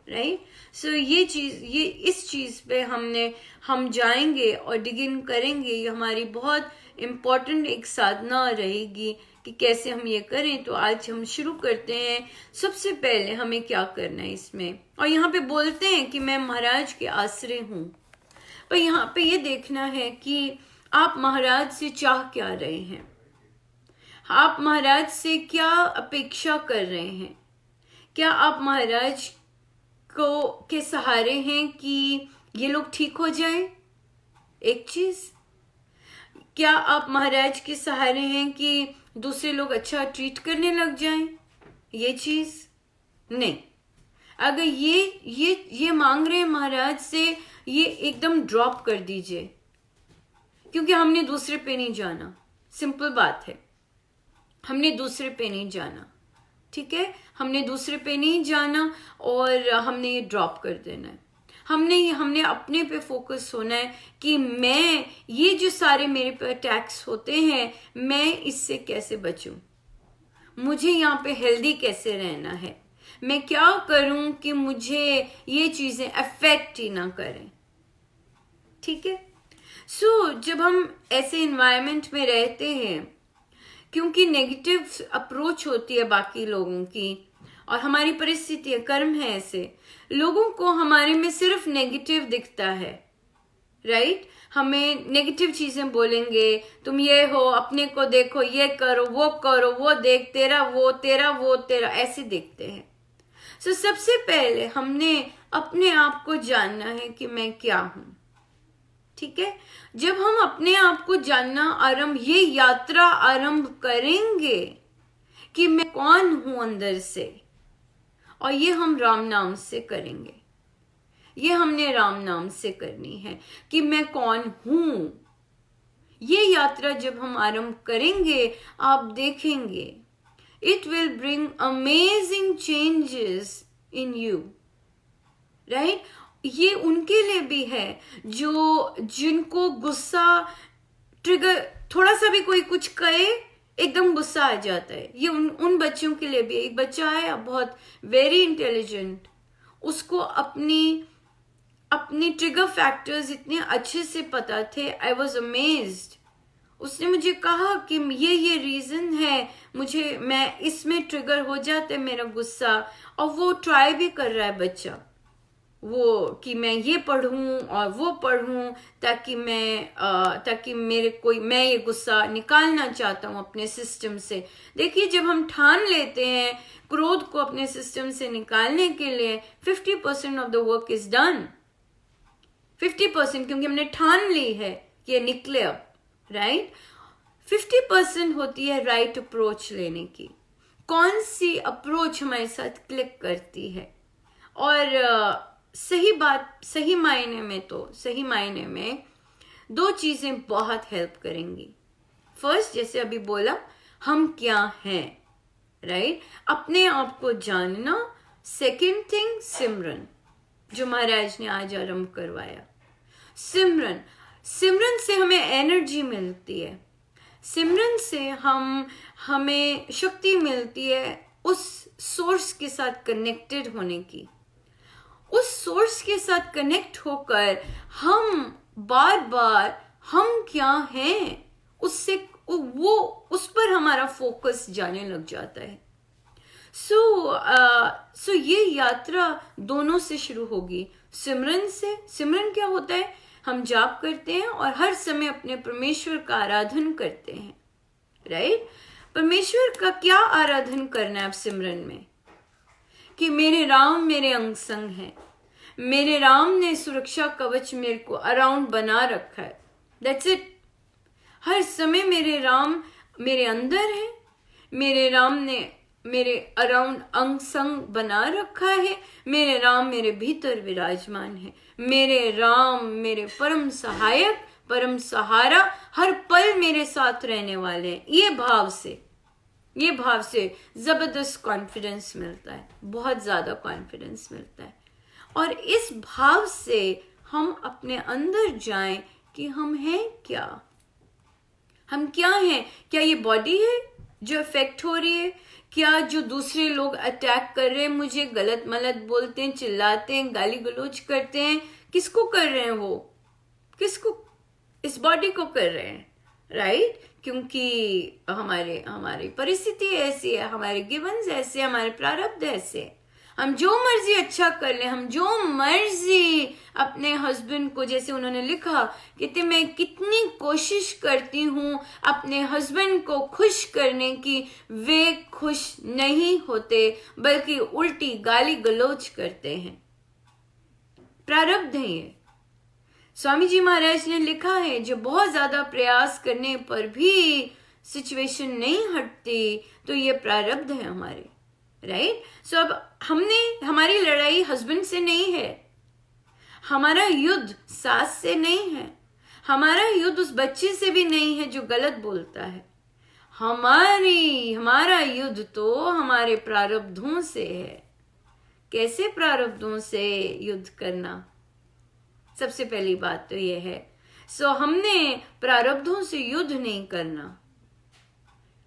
राइट? सो ये इस चीज पे हम जाएंगे और डिग इन करेंगे। ये हमारी बहुत इम्पोर्टेंट एक साधना रहेगी कि कैसे हम ये करें। तो आज हम शुरू करते हैं। सबसे पहले हमें क्या करना है इसमें, और यहाँ पे बोलते हैं कि मैं महाराज के आश्रय हूं, पर यहाँ पे ये देखना है कि आप महाराज से चाह क्या रहे हैं, आप महाराज से क्या अपेक्षा कर रहे हैं। क्या आप महाराज के सहारे हैं कि ये लोग ठीक हो जाएं, एक चीज, क्या आप महाराज के सहारे हैं कि दूसरे लोग अच्छा ट्रीट करने लग जाएं? ये चीज नहीं। अगर ये मांग रहे हैं महाराज से, ये एकदम ड्रॉप कर दीजिए, क्योंकि हमने दूसरे पे नहीं जाना। सिंपल बात है, हमने दूसरे पे नहीं जाना। ठीक है, हमने दूसरे पे नहीं जाना और हमने ये ड्रॉप कर देना है। हमने अपने पे फोकस होना है कि मैं, ये जो सारे मेरे पे अटैक्स होते हैं, मैं इससे कैसे बचूं, मुझे यहाँ पे हेल्दी कैसे रहना है, मैं क्या करूं कि मुझे ये चीजें अफेक्ट ही ना करें। ठीक है, जब हम ऐसे इन्वायरमेंट में रहते हैं, क्योंकि नेगेटिव अप्रोच होती है बाकी लोगों की, और हमारी परिस्थिति कर्म है ऐसे, लोगों को हमारे में सिर्फ नेगेटिव दिखता है। राइट, हमें नेगेटिव चीजें बोलेंगे, तुम ये हो, अपने को देखो, ये करो, वो देख, तेरा वो तेरा, ऐसे देखते हैं। सबसे पहले हमने अपने आप को जानना है कि मैं क्या हूं। ठीक है, जब हम अपने आप को जानना ये यात्रा आरंभ करेंगे कि मैं कौन हूं अंदर से, और ये हम राम नाम से करेंगे। ये हमने राम नाम से करनी है कि मैं कौन हूं। ये यात्रा जब हम आरंभ करेंगे, आप देखेंगे it will bring amazing changes in you. Right, ये उनके लिए भी है जिनको गुस्सा ट्रिगर, थोड़ा सा भी कोई कुछ कहे एकदम गुस्सा आ जाता है। ये उन बच्चों के लिए भी। एक बच्चा है बहुत वेरी इंटेलिजेंट, उसको अपनी ट्रिगर फैक्टर्स इतने अच्छे से पता थे। I was amazed. उसने मुझे कहा कि ये रीजन है, मैं इसमें ट्रिगर हो जाता है मेरा गुस्सा, और वो ट्राई भी कर रहा है बच्चा, वो कि मैं ये पढ़ूं और वो पढ़ूं ताकि मैं ये गुस्सा निकालना चाहता हूं अपने सिस्टम से। देखिए, जब हम ठान लेते हैं क्रोध को अपने सिस्टम से निकालने के लिए, 50% of the work is done. 50%, क्योंकि हमने ठान ली है कि ये निकले अब। राइट, 50% होती है राइट अप्रोच लेने की। कौन सी अप्रोच हमारे साथ क्लिक करती है, और सही मायने में दो चीजें बहुत हेल्प करेंगी। फर्स्ट, जैसे अभी बोला, हम क्या हैं। राइट, अपने आप को जानना। सेकंड थिंग, सिमरन, जो महाराज ने आज आरंभ करवाया। सिमरन से हमें एनर्जी मिलती है। सिमरन से हमें शक्ति मिलती है उस सोर्स के साथ कनेक्टेड होने की। उस सोर्स के साथ कनेक्ट होकर हम बार बार हम क्या हैं, उस पर हमारा फोकस जाने लग जाता है। ये यात्रा दोनों से शुरू होगी। सिमरन से। सिमरन क्या होता है? हम जाप करते हैं और हर समय अपने परमेश्वर का आराधन करते हैं। राइट, परमेश्वर का क्या आराधन करना है अब सिमरन में? कि मेरे राम मेरे अंग संग हैं, मेरे राम ने सुरक्षा कवच मेरे को अराउंड बना रखा है। That's it. हर समय मेरे राम मेरे अंदर है, मेरे राम ने मेरे अराउंड अंग संग बना रखा है, मेरे राम मेरे भीतर विराजमान है, मेरे राम मेरे परम सहायक, परम सहारा, हर पल मेरे साथ रहने वाले हैं। ये भाव से जबरदस्त कॉन्फिडेंस मिलता है, बहुत ज्यादा कॉन्फिडेंस मिलता है। और इस भाव से हम अपने अंदर जाएं कि हम हैं क्या, हम क्या हैं। क्या ये बॉडी है जो इफेक्ट हो रही है? क्या जो दूसरे लोग अटैक कर रहे हैं, मुझे गलत मलत बोलते हैं, चिल्लाते हैं, गाली गलौज करते हैं, किसको कर रहे हैं? वो किसको? इस बॉडी को कर रहे हैं। राइट, क्योंकि हमारी परिस्थिति ऐसी है, हमारे गिवन्स ऐसे, हमारे प्रारब्ध ऐसे। हम जो मर्जी अच्छा कर ले, हम जो मर्जी अपने हस्बैंड को, जैसे उन्होंने लिखा कि मैं कितनी कोशिश करती हूं अपने हस्बैंड को खुश करने की, वे खुश नहीं होते बल्कि उल्टी गाली गलौज करते हैं। प्रारब्ध है ये। स्वामी जी महाराज ने लिखा है, जो बहुत ज्यादा प्रयास करने पर भी सिचुएशन नहीं हटती तो ये प्रारब्ध है हमारे, राइट। सो अब हमारी लड़ाई हस्बैंड से नहीं है, हमारा युद्ध सास से नहीं है, हमारा युद्ध उस बच्चे से भी नहीं है जो गलत बोलता है। हमारा युद्ध तो हमारे प्रारब्धों से है। कैसे प्रारब्धों से युद्ध करना? सबसे पहली बात तो यह है, हमने प्रारब्धों से युद्ध नहीं करना,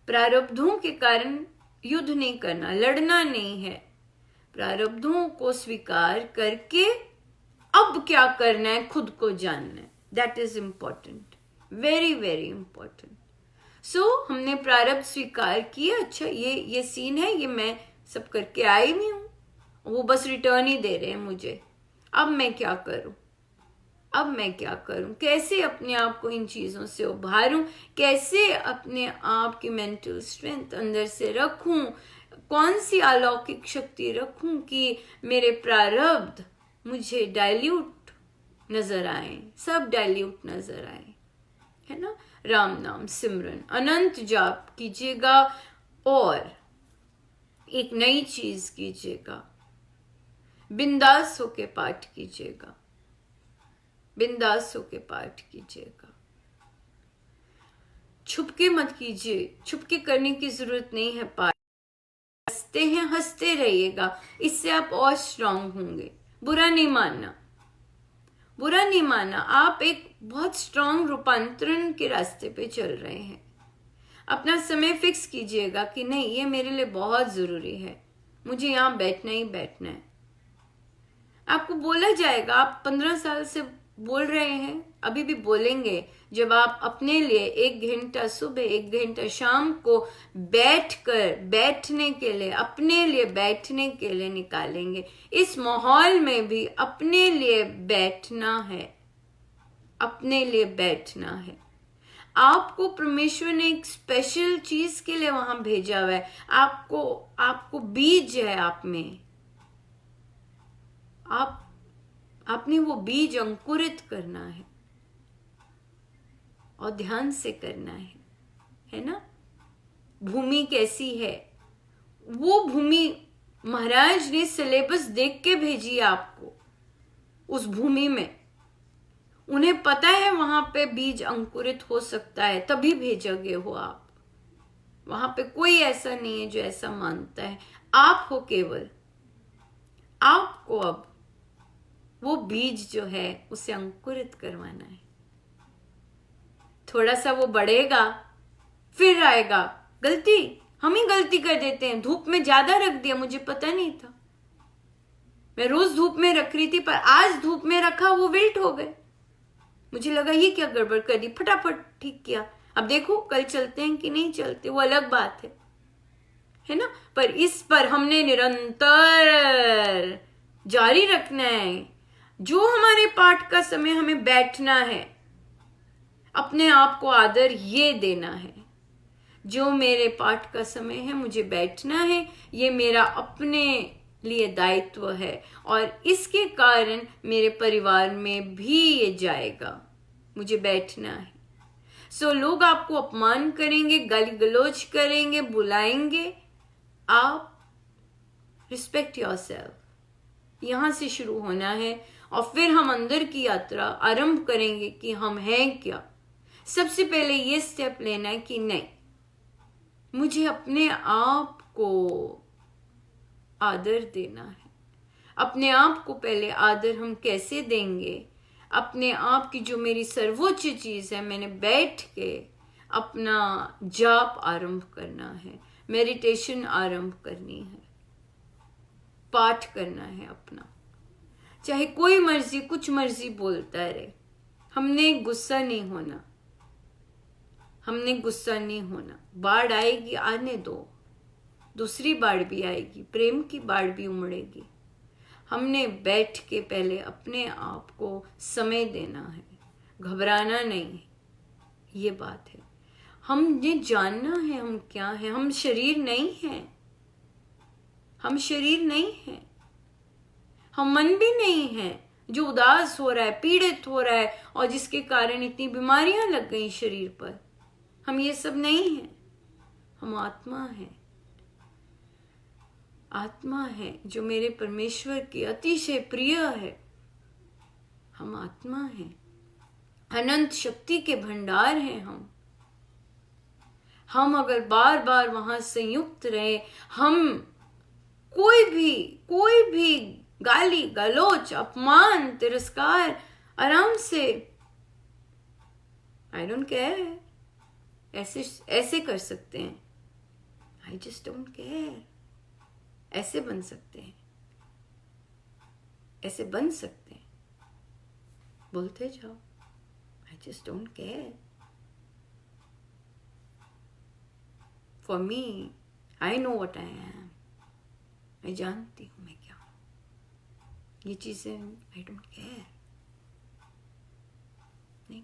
प्रारब्धों के कारण युद्ध नहीं करना, लड़ना नहीं है। प्रारब्धों को स्वीकार करके अब क्या करना है खुद को जानना है। That is important, very very important. हमने प्रारब्ध स्वीकार किया, अच्छा ये सीन है, ये मैं सब करके आई भी हूं, वो बस रिटर्न ही दे रहे हैं मुझे। अब मैं क्या करूं? कैसे अपने आप को इन चीजों से उभारूं? कैसे अपने आप की मेंटल स्ट्रेंथ अंदर से रखूं? कौन सी अलौकिक शक्ति रखूं कि मेरे प्रारब्ध मुझे डाइल्यूट नजर आए, सब डाइल्यूट नजर आए, है ना। राम नाम सिमरन अनंत जाप कीजिएगा और एक नई चीज कीजिएगा, बिंदास होके पाठ कीजिएगा, बिंदास होके पाठ कीजिएगा। छुपके मत कीजिए, छुपके करने की जरूरत नहीं है। पाठ हंसते हैं, हंसते रहिएगा, इससे आप और स्ट्रांग होंगे। बुरा नहीं मानना, आप एक बहुत स्ट्रांग रूपांतरण के रास्ते पे चल रहे हैं। अपना समय फिक्स कीजिएगा कि नहीं, ये मेरे लिए बहुत जरूरी है, मुझे यहां बैठना ही बैठना है। आपको बोला जाएगा, आप 15 साल से बोल रहे हैं, अभी भी बोलेंगे। जब आप अपने लिए 1 घंटा सुबह 1 घंटा शाम को बैठने के लिए, अपने लिए बैठने के लिए निकालेंगे, इस माहौल में भी अपने लिए बैठना है, अपने लिए बैठना है। आपको परमेश्वर ने एक स्पेशल चीज के लिए वहां भेजा हुआ है। आपको बीज है आप में, आपने वो बीज अंकुरित करना है और ध्यान से करना है ना। भूमि कैसी है? वो भूमि महाराज ने सिलेबस देख के भेजी आपको। उस भूमि में उन्हें पता है वहां पे बीज अंकुरित हो सकता है, तभी भेजा गए हो आप। वहां पे कोई ऐसा नहीं है जो ऐसा मानता है। आप हो केवल, आपको अब वो बीज जो है उसे अंकुरित करवाना है। थोड़ा सा वो बढ़ेगा, फिर आएगा। गलती हम ही गलती कर देते हैं, धूप में ज्यादा रख दिया, मुझे पता नहीं था। मैं रोज धूप में रख रही थी, पर आज धूप में रखा वो विल्ट हो गए। मुझे लगा ये क्या गड़बड़ कर दी, फटाफट ठीक किया। अब देखो कल चलते हैं कि नहीं चलते, वो अलग बात है ना। पर इस पर हमने निरंतर जारी रखना है। जो हमारे पाठ का समय हमें बैठना है, अपने आप को आदर ये देना है, जो मेरे पाठ का समय है मुझे बैठना है, ये मेरा अपने लिए दायित्व है और इसके कारण मेरे परिवार में भी ये जाएगा, मुझे बैठना है। लोग आपको अपमान करेंगे, गाली गलौज करेंगे, बुलाएंगे, आप रिस्पेक्ट योरसेल्फ। यहां से शुरू होना है और फिर हम अंदर की यात्रा आरंभ करेंगे कि हम हैं क्या। सबसे पहले ये स्टेप लेना है कि नहीं, मुझे अपने आप को आदर देना है। अपने आप को पहले आदर हम कैसे देंगे? अपने आप की जो मेरी सर्वोच्च चीज है, मैंने बैठ के अपना जाप आरंभ करना है, मेडिटेशन आरंभ करनी है, पाठ करना है अपना। चाहे कोई मर्जी कुछ मर्जी बोलता रहे, हमने गुस्सा नहीं होना, हमने गुस्सा नहीं होना। बाढ़ आएगी, आने दो, दूसरी बाढ़ भी आएगी, प्रेम की बाढ़ भी उमड़ेगी। हमने बैठ के पहले अपने आप को समय देना है, घबराना नहीं है, ये बात है। हमने जानना है हम क्या है। हम शरीर नहीं हैं, हम शरीर नहीं हैं, हम मन भी नहीं है, जो उदास हो रहा है, पीड़ित हो रहा है, और जिसके कारण इतनी बीमारियां लग गई शरीर पर। हम ये सब नहीं हैं, हम आत्मा हैं। आत्मा है जो मेरे परमेश्वर की अतिशय प्रिय है। हम आत्मा हैं, अनंत शक्ति के भंडार हैं हम अगर बार बार वहां संयुक्त रहे, हम कोई भी गाली गलौज, अपमान, तिरस्कार आराम से, आई डोंट केयर, ऐसे कर सकते हैं। I just don't care. ऐसे बन सकते हैं, ऐसे बन सकते हैं। बोलते जाओ, I just don't care. For me, I know what I am. मैं जानती हूं मैं क्या हूं। ये चीजें आई डोंट केयर। नहीं।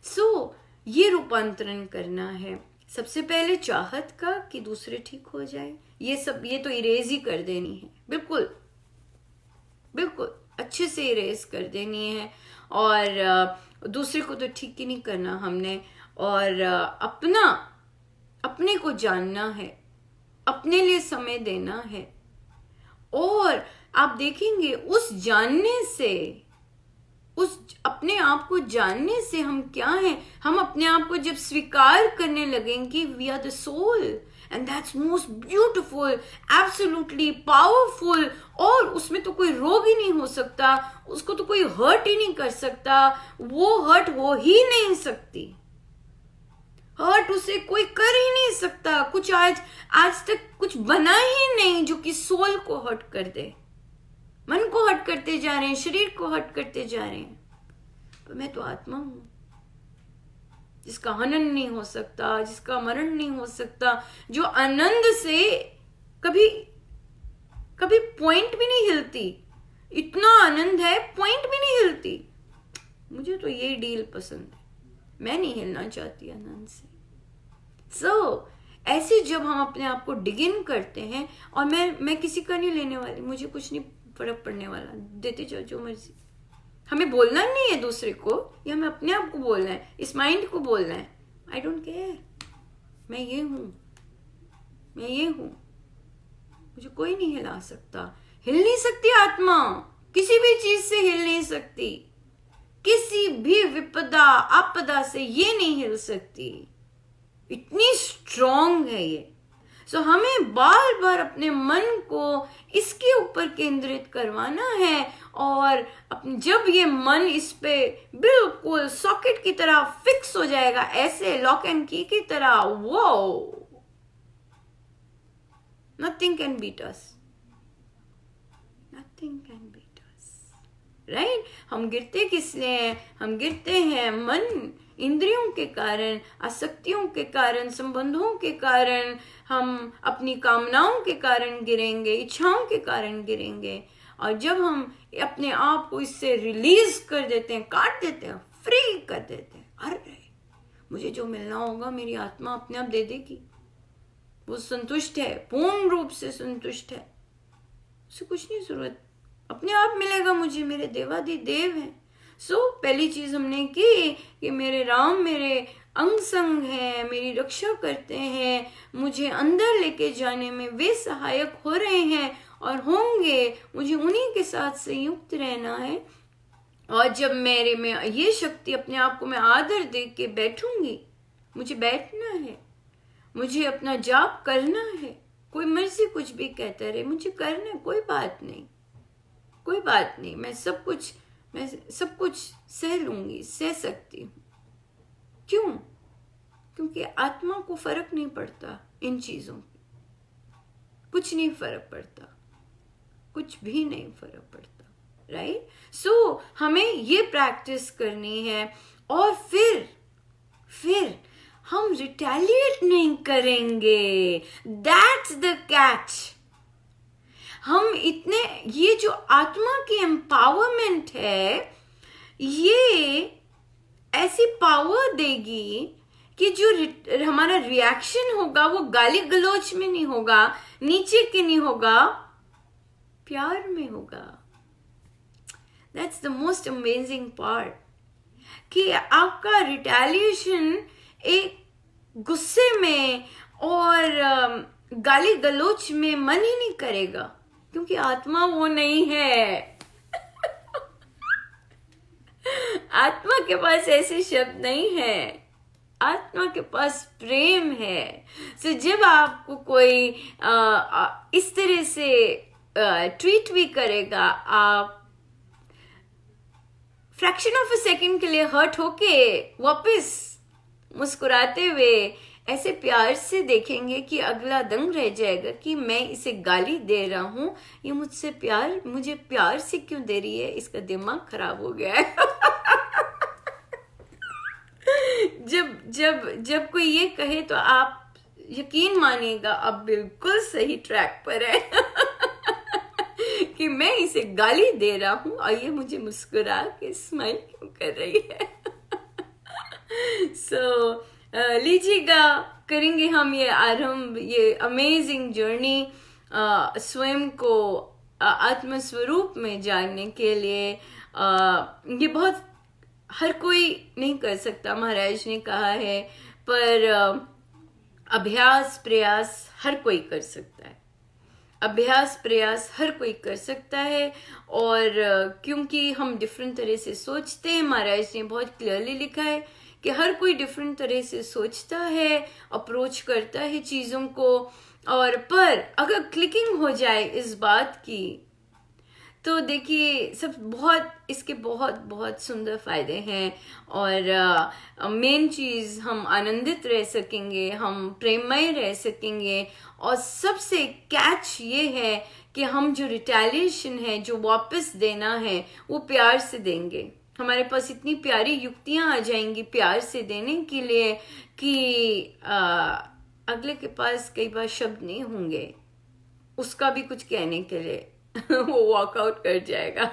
सो ये रूपांतरण करना है सबसे पहले चाहत का कि दूसरे ठीक हो जाए। ये तो इरेज ही कर देनी है, बिल्कुल अच्छे से इरेज कर देनी है। और दूसरे को तो ठीक ही नहीं करना हमने। और अपने को जानना है, अपने लिए समय देना है। और आप देखेंगे उस जानने से, उस अपने आप को जानने से हम क्या हैं, हम अपने आप को जब स्वीकार करने लगेंगे, we are the soul and that's most beautiful, absolutely powerful. और उसमें तो कोई रोग ही नहीं हो सकता, उसको तो कोई हर्ट ही नहीं कर सकता, वो हर्ट हो ही नहीं सकती, हर्ट उसे कोई कर ही नहीं सकता। कुछ आज तक कुछ बना ही नहीं जो कि सोल को हर्ट कर दे। मन को हर्ट करते जा रहे हैं, शरीर को हर्ट करते जा रहे हैं। पर मैं तो आत्मा हूं, जिसका हनन नहीं हो सकता, जिसका मरण नहीं हो सकता, जो आनंद से कभी पॉइंट भी नहीं हिलती। इतना आनंद है, पॉइंट भी नहीं हिलती। मुझे तो ये डील पसंद है, मैं नहीं हिलना चाहती आनंद से। ऐसे जब हम अपने आप को डिग इन करते हैं, और मैं किसी का नहीं लेने वाली, मुझे कुछ नहीं फर्क पड़ने वाला, देते जाओ जो मर्जी। हमें बोलना नहीं है दूसरे को, या हमें अपने आप को बोलना है, इस माइंड को बोलना है, आई डोंट केयर। मैं ये हूं, मुझे कोई नहीं हिला सकता। हिल नहीं सकती आत्मा, किसी भी चीज से हिल नहीं सकती, किसी भी विपदा आपदा से ये नहीं हिल सकती। इतनी स्ट्रॉन्ग है ये। हमें बार बार अपने मन को इसके ऊपर केंद्रित करवाना है। और जब ये मन इस पे बिल्कुल सॉकेट की तरह फिक्स हो जाएगा, ऐसे लॉक एंड की की तरह, वो nothing can beat us, nothing can beat us, right. हम गिरते किस लिए हैं? हम गिरते हैं मन इंद्रियों के कारण, आसक्तियों के कारण, संबंधों के कारण, हम अपनी कामनाओं के कारण गिरेंगे, इच्छाओं के कारण गिरेंगे। और जब हम अपने आप को इससे रिलीज कर देते हैं, काट देते हैं, फ्री कर देते हैं, अरे मुझे जो मिलना होगा मेरी आत्मा अपने आप दे देगी, वो संतुष्ट है, पूर्ण रूप से संतुष्ट है, उसे कुछ नहीं जरूरत, अपने आप मिलेगा मुझे, मेरे देवाधिदेव हैं। पहली चीज हमने की कि मेरे राम मेरे अंग संग है, मेरी रक्षा करते हैं, मुझे अंदर लेके जाने में वे सहायक हो रहे हैं और होंगे। मुझे उन्हीं के साथ संयुक्त रहना है। और जब मेरे में ये शक्ति, अपने आप को मैं आदर दे के बैठूंगी, मुझे बैठना है, मुझे अपना जाप करना है, कोई मर्जी कुछ भी कहता रहे, मुझे करना है, कोई बात नहीं, कोई बात नहीं, मैं सब कुछ सह लूंगी, सह सकती हूँ। क्यों? क्योंकि आत्मा को फर्क नहीं पड़ता इन चीजों पे, कुछ नहीं फर्क पड़ता, कुछ भी नहीं फर्क पड़ता, राइट। हमें ये प्रैक्टिस करनी है। और फिर हम रिटेलिएट नहीं करेंगे, दैट्स द कैच। हम ये जो आत्मा की एम्पावरमेंट है, ये ऐसी पावर देगी कि जो हमारा रिएक्शन होगा वो गाली गलौज में नहीं होगा, नीचे के नहीं होगा, प्यार में होगा, that's the most amazing part, कि आपका रिटेलिएशन एक गुस्से में और गाली गलोच में मन ही नहीं करेगा, क्योंकि आत्मा वो नहीं है। आत्मा के पास ऐसे शब्द नहीं है, आत्मा के पास प्रेम है। सो जब आपको कोई इस तरह से ट्रीट भी करेगा, आप फ्रैक्शन ऑफ अ सेकंड के लिए हर्ट होके वापस मुस्कुराते हुए ऐसे प्यार से देखेंगे कि अगला दंग रह जाएगा कि मैं इसे गाली दे रहा हूं, ये मुझे प्यार से क्यों दे रही है, इसका दिमाग खराब हो गया है। जब कोई ये कहे तो आप यकीन मानिएगा आप बिल्कुल सही ट्रैक पर है। कि मैं इसे गाली दे रहा हूं और ये मुझे मुस्कुरा के स्माइल क्यों कर रही है। सो लीजिएगा, करेंगे हम ये आरंभ, ये अमेजिंग जर्नी स्वयं को आत्म स्वरूप में जानने के लिए। ये बहुत हर कोई नहीं कर सकता, महाराज ने कहा है, पर अभ्यास प्रयास हर कोई कर सकता है। अभ्यास प्रयास हर कोई कर सकता है। और क्योंकि हम डिफरेंट तरह से सोचते हैं, महाराज ने बहुत क्लियरली लिखा है कि हर कोई डिफरेंट तरह से सोचता है, अप्रोच करता है चीज़ों को। और पर अगर क्लिकिंग हो जाए इस बात की, तो देखिए इसके बहुत बहुत सुंदर फायदे हैं। और मेन चीज़, हम आनंदित रह सकेंगे, हम प्रेममय रह सकेंगे। और सबसे कैच ये है कि हम जो रिटेलिएशन है, जो वापस देना है, वो प्यार से देंगे। हमारे पास इतनी प्यारी युक्तियां आ जाएंगी प्यार से देने के लिए कि अगले के पास कई बार शब्द नहीं होंगे उसका भी कुछ कहने के लिए। वो वॉकआउट कर जाएगा।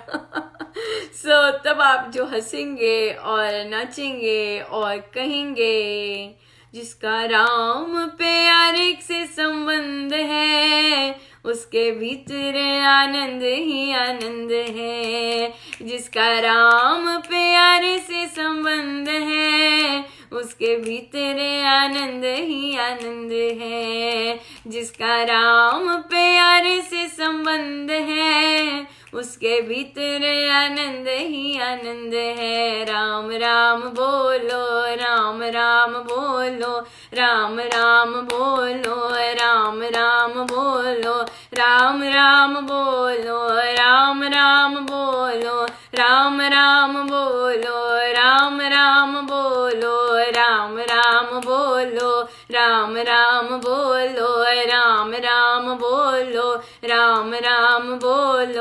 सो तब आप जो हंसेंगे और नाचेंगे और कहेंगे, जिसका राम प्यारे से संबंध है, उसके भीतर आनंद ही आनंद है। जिसका राम प्यारे से संबंध है, उसके भीतर आनंद ही आनंद है। जिसका राम प्यारे से संबंध है, उसके भीतर आनंद ही आनंद है। राम राम बोलो, राम राम बोलो, राम राम बोलो, राम राम बोलो, राम राम बोलो, राम राम बोलो, राम राम बोलो, राम राम बोलो, राम राम बोलो, राम राम बोलो, राम राम बोलो, राम राम बोलो,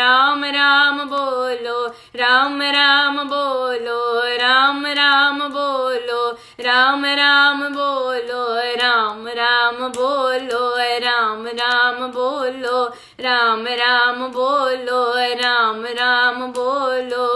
राम राम बोलो, राम राम बोलो, राम राम बोलो, राम राम बोलो, राम राम बोलो, राम राम बोलो, राम राम बोलो, राम राम बोलो।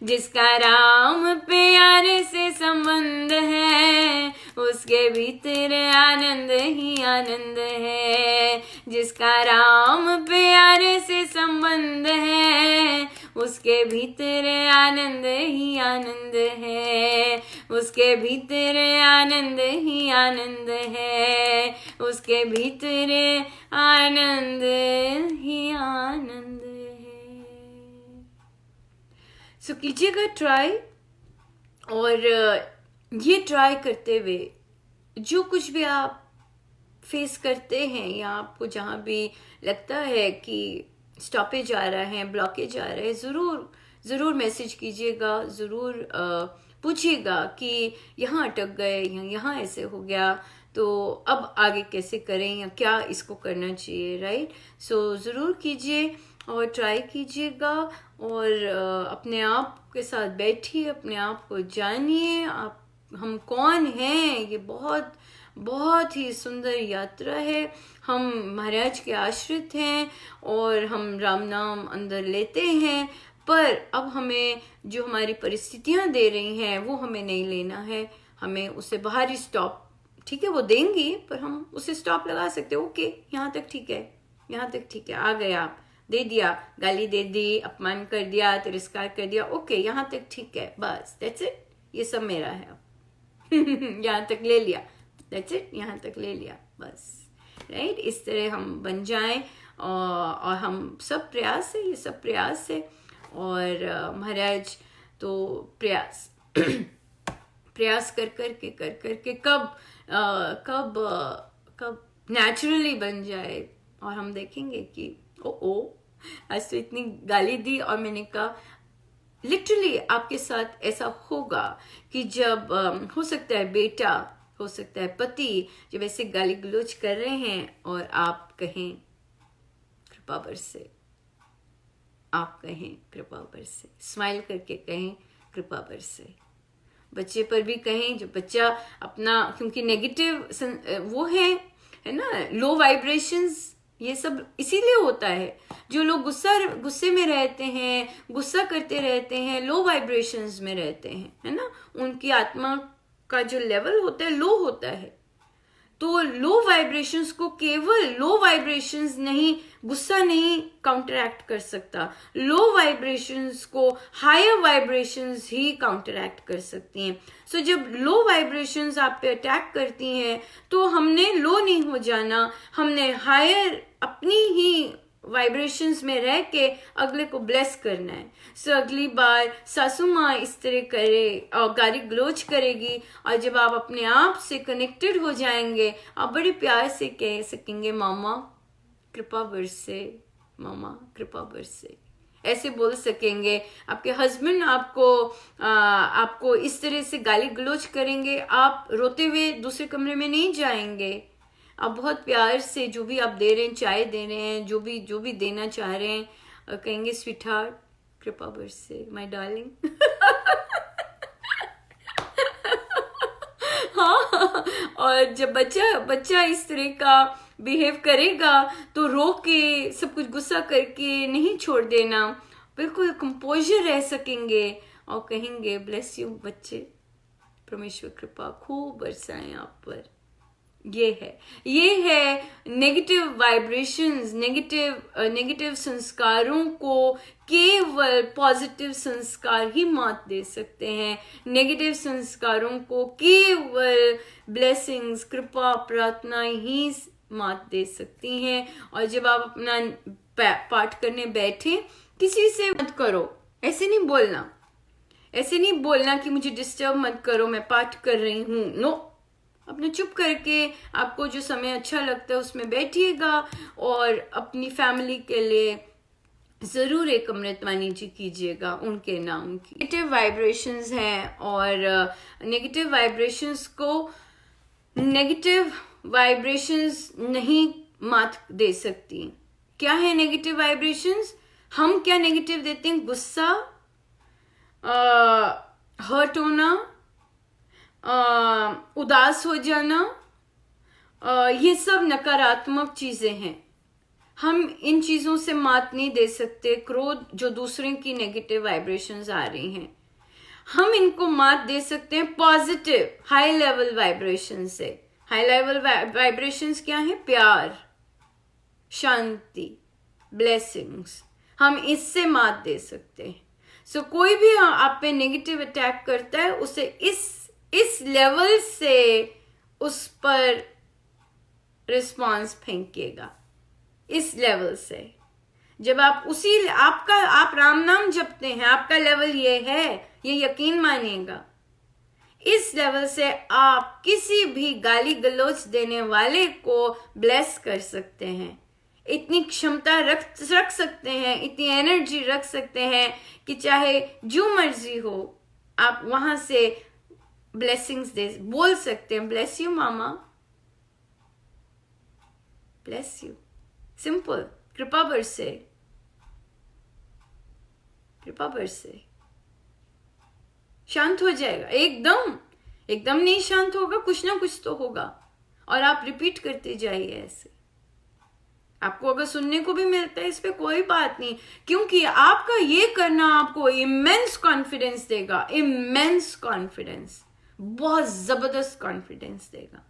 जिसका राम प्यारे से संबंध है, उसके भीतर आनंद ही आनंद है। जिसका राम प्यारे से संबंध है, उसके भीतर आनंद ही आनंद है। उसके भीतर आनंद ही आनंद है। उसके भीतर आनंद ही आनंद है। सो कीजिएगा ट्राई। और ये ट्राई करते हुए जो कुछ भी आप फेस करते हैं, या आपको जहाँ भी लगता है कि स्टॉपेज आ रहा है, ब्लॉकेज आ रहा है, ज़रूर मैसेज कीजिएगा, ज़रूर पूछिएगा कि यहाँ अटक गए, यहाँ ऐसे हो गया, तो अब आगे कैसे करें या क्या इसको करना चाहिए, राइट। सो ज़रूर कीजिए और ट्राई कीजिएगा। और अपने आप के साथ बैठिए, अपने आप को जानिए, हम कौन हैं। ये बहुत बहुत ही सुंदर यात्रा है। हम महाराज के आश्रित हैं और हम राम नाम अंदर लेते हैं, पर अब हमें जो हमारी परिस्थितियां दे रही हैं वो हमें नहीं लेना है। हमें उसे बाहरी स्टॉप, ठीक है, वो देंगी, पर हम उसे स्टॉप लगा सकते हैं। ओके, यहाँ तक ठीक है, यहाँ तक ठीक है, आ गए आप, दे दिया, गाली दे दी, अपमान कर दिया, तिरस्कार कर दिया, ओके यहाँ तक ठीक है, बस दैट्स इट, ये सब मेरा है अब यहाँ तक ले लिया, दैट्स इट, यहाँ तक ले लिया बस, राइट। इस तरह हम बन जाएं और हम सब प्रयास है, ये सब प्रयास है। और महाराज तो प्रयास प्रयास कर के कब नेचुरली बन जाए, और हम देखेंगे कि ओ आज तो इतनी गाली दी, और मैंने कहा लिटरली आपके साथ ऐसा होगा कि जब हो सकता है बेटा, हो सकता है पति, जब ऐसे गाली गलौज कर रहे हैं और आप कहें कृपा बरसे, आप कहें कृपा बरसे, स्माइल करके कहें कृपा बरसे। बच्चे पर भी कहें, जो बच्चा अपना, क्योंकि नेगेटिव वो है ना, लो वाइब्रेशंस, ये सब इसीलिए होता है। जो लोग गुस्से में रहते हैं, गुस्सा करते रहते हैं, लो वाइब्रेशंस में रहते हैं, है ना, उनकी आत्मा का जो लेवल होता है लो होता है। तो लो वाइब्रेशंस को केवल लो वाइब्रेशंस नहीं, गुस्सा नहीं काउंटरएक्ट कर सकता, लो वाइब्रेशंस को हायर वाइब्रेशंस ही काउंटरएक्ट कर सकती हैं। सो जब लो वाइब्रेशंस आप पे अटैक करती हैं तो हमने लो नहीं हो जाना, हमने हायर अपनी ही वाइब्रेशंस में रह के अगले को ब्लेस करना है। सो अगली बार सासू माँ इस तरह करे और गाली गलौज करेगी, और जब आप अपने आप से कनेक्टेड हो जाएंगे, आप बड़े प्यार से कह सकेंगे मामा कृपा बरसे, मामा कृपा बरसे, ऐसे बोल सकेंगे। आपके हस्बैंड आपको इस तरह से गाली गलौज करेंगे, आप रोते हुए दूसरे कमरे में नहीं जाएंगे, आप बहुत प्यार से जो भी आप दे रहे हैं, चाय दे रहे हैं, जो भी देना चाह रहे हैं, कहेंगे स्वीट हार्ट कृपा बरसे, माय डार्लिंग हाँ। और जब बच्चा इस तरह का बिहेव करेगा तो रो के सब कुछ गुस्सा करके नहीं छोड़ देना, बिल्कुल कंपोजर रह सकेंगे और कहेंगे ब्लेस यू बच्चे, परमेश्वर कृपा खूब बरसाएं आप पर। ये है नेगेटिव वाइब्रेशंस, नेगेटिव संस्कारों को केवल पॉजिटिव संस्कार ही मात दे सकते हैं। नेगेटिव संस्कारों को केवल ब्लेसिंग्स, कृपा, प्रार्थना ही मात दे सकती हैं। और जब आप अपना पाठ करने बैठे, किसी से मत करो, ऐसे नहीं बोलना कि मुझे डिस्टर्ब मत करो, मैं पाठ कर रही हूं, नो। अपने चुप करके आपको जो समय अच्छा लगता है उसमें बैठिएगा, और अपनी फैमिली के लिए जरूर एक अमृतवाणी जी कीजिएगा उनके नाम की। नेगेटिव वाइब्रेशंस हैं, और नेगेटिव वाइब्रेशंस नहीं मात दे सकती। क्या है नेगेटिव वाइब्रेशंस? हम क्या नेगेटिव देते हैं? गुस्सा, हर्ट होना, उदास हो जाना, ये सब नकारात्मक चीजें हैं। हम इन चीजों से मात नहीं दे सकते। क्रोध, जो दूसरे की नेगेटिव वाइब्रेशंस आ रही हैं, हम इनको मात दे सकते हैं पॉजिटिव हाई लेवल वाइब्रेशन से। हाई लेवल वाइब्रेशंस क्या है? प्यार, शांति, ब्लेसिंग्स, हम इससे मात दे सकते हैं। सो कोई भी आप पे नेगेटिव अटैक करता है, उसे इस लेवल से उस पर रिस्पॉन्स फेंकेगा, इस लेवल से। जब आप आप राम नाम जपते हैं, आपका लेवल ये है, ये यकीन मानिएगा। इस लेवल से आप किसी भी गाली गलौज देने वाले को ब्लेस कर सकते हैं। इतनी क्षमता रख सकते हैं, इतनी एनर्जी रख सकते हैं कि चाहे जो मर्जी हो, आप वहां से ब्लेसिंग्स बोल सकते हैं। Bless you mama, bless you, simple, कृपा बरसे, कृपा बरसे। शांत हो जाएगा, एकदम नहीं शांत होगा, कुछ ना कुछ तो होगा। और आप रिपीट करते जाइए ऐसे। आपको अगर सुनने को भी मिलता है, इस पे कोई बात नहीं, क्योंकि आपका ये करना आपको इमेंस कॉन्फिडेंस देगा, इमेंस कॉन्फिडेंस, बहुत जबरदस्त कॉन्फिडेंस देगा।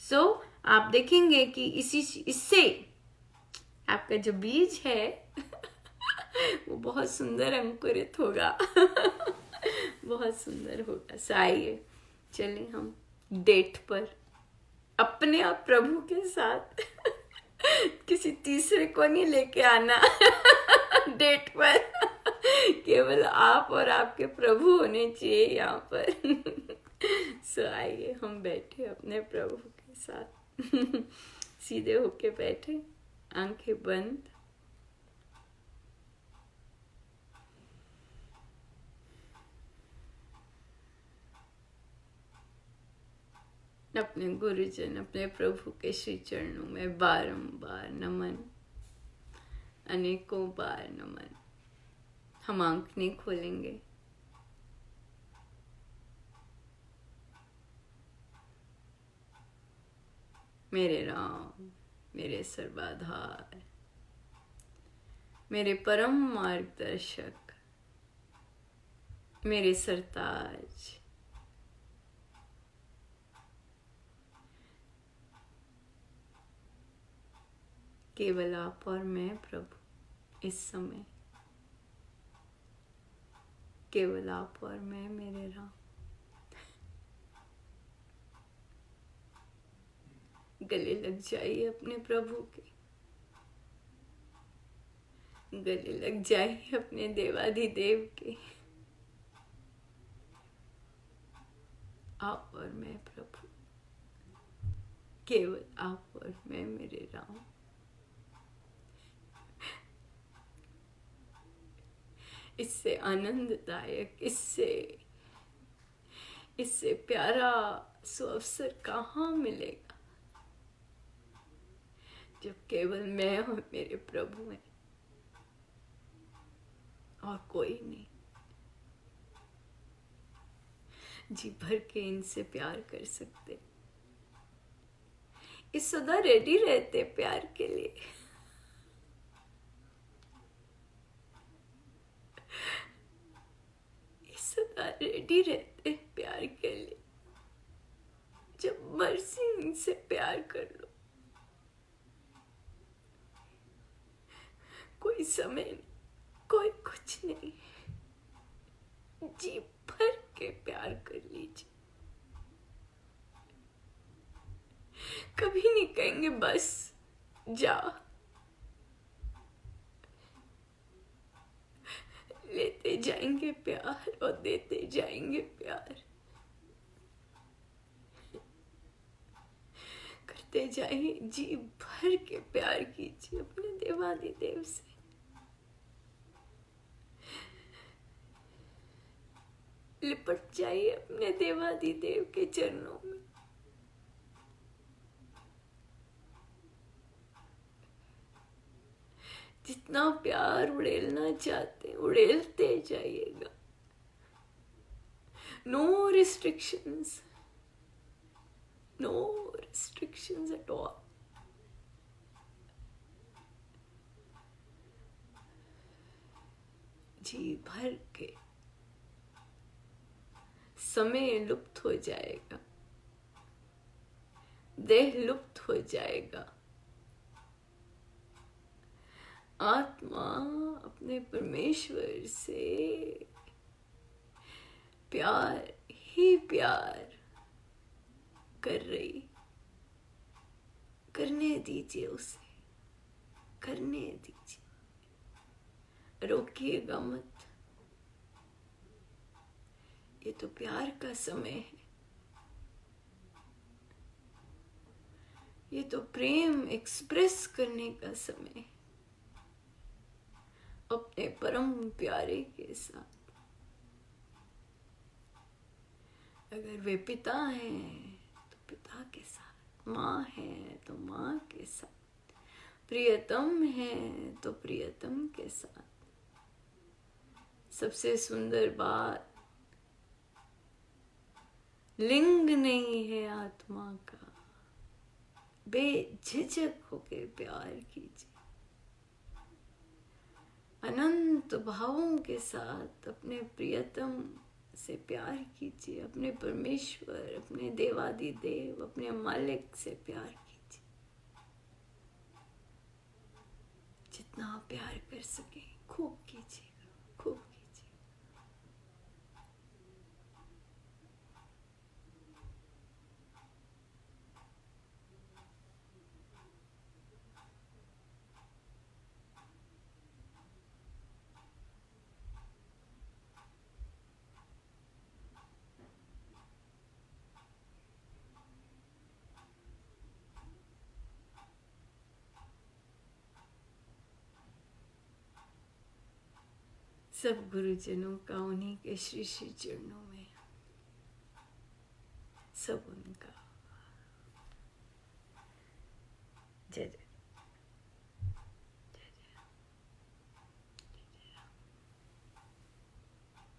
सो आप देखेंगे कि इससे आपका जो बीज है वो बहुत सुंदर अंकुरित होगा। बहुत सुंदर होगा। सो आइए चलें हम डेट पर अपने और प्रभु के साथ। किसी तीसरे को नहीं लेके आना डेट पर। केवल आप और आपके प्रभु होने चाहिए यहाँ पर। सो आइए हम बैठे अपने प्रभु के साथ। सीधे होके बैठे, आंखें बंद। अपने गुरुजन, अपने प्रभु के श्री चरणों में बारंबार नमन, अनेकों बार नमन। हम आंख नहीं खोलेंगे। मेरे राम, मेरे सर्वाधार, मेरे परम मार्गदर्शक, मेरे सरताज, केवल आप और मैं प्रभु इस समय। केवल आप और मैं मेरे राम। गले लग जाइए अपने प्रभु के। गले लग जाइए अपने देवाधिदेव के। आप और मैं प्रभु, केवल आप और मैं मेरे राम। इससे आनंददायक, इससे प्यारा सुअवसर कहाँ मिलेगा जब केवल मैं और मेरे प्रभु हैं और कोई नहीं। जी भर के इनसे प्यार कर सकते। इस सदा रेडी रहते प्यार के लिए। सदा रेडी रहते प्यार के लिए। जब मर्जी इनसे प्यार कर लो। कोई समय नहीं, कोई कुछ नहीं। जी भर के प्यार कर लीजिए। कभी नहीं कहेंगे बस जा। लेते जाएंगे प्यार और देते जाएंगे प्यार। करते जाइए, जी भर के प्यार कीजिए अपने देवाधिदेव से। लिपट जाइए अपने देवाधिदेव के चरणों में। जितना प्यार उड़ेलना चाहते उड़ेलते जाइएगा। No restrictions, no restrictions at all. जी भर के। समय लुप्त हो जाएगा, देह लुप्त हो जाएगा। आत्मा अपने परमेश्वर से प्यार ही प्यार कर रही। करने दीजिए उसे, करने दीजिए। रोकिएगा मत। ये तो प्यार का समय है। ये तो प्रेम एक्सप्रेस करने का समय है अपने परम प्यारे के साथ। अगर वे पिता हैं तो पिता के साथ, माँ है तो माँ के साथ, प्रियतम है तो प्रियतम के साथ। सबसे सुंदर बात, लिंग नहीं है आत्मा का। बेझिझक होकर प्यार कीजिए। अनंत भावों के साथ अपने प्रियतम से प्यार कीजिए। अपने परमेश्वर, अपने देवाधिदेव, अपने मालिक से प्यार कीजिए। जितना प्यार कर सके खूब कीजिएगा, खूब कीजिए। सब गुरुजनों का उन्हीं के श्री श्री चरणों में, सब उनका जय जय।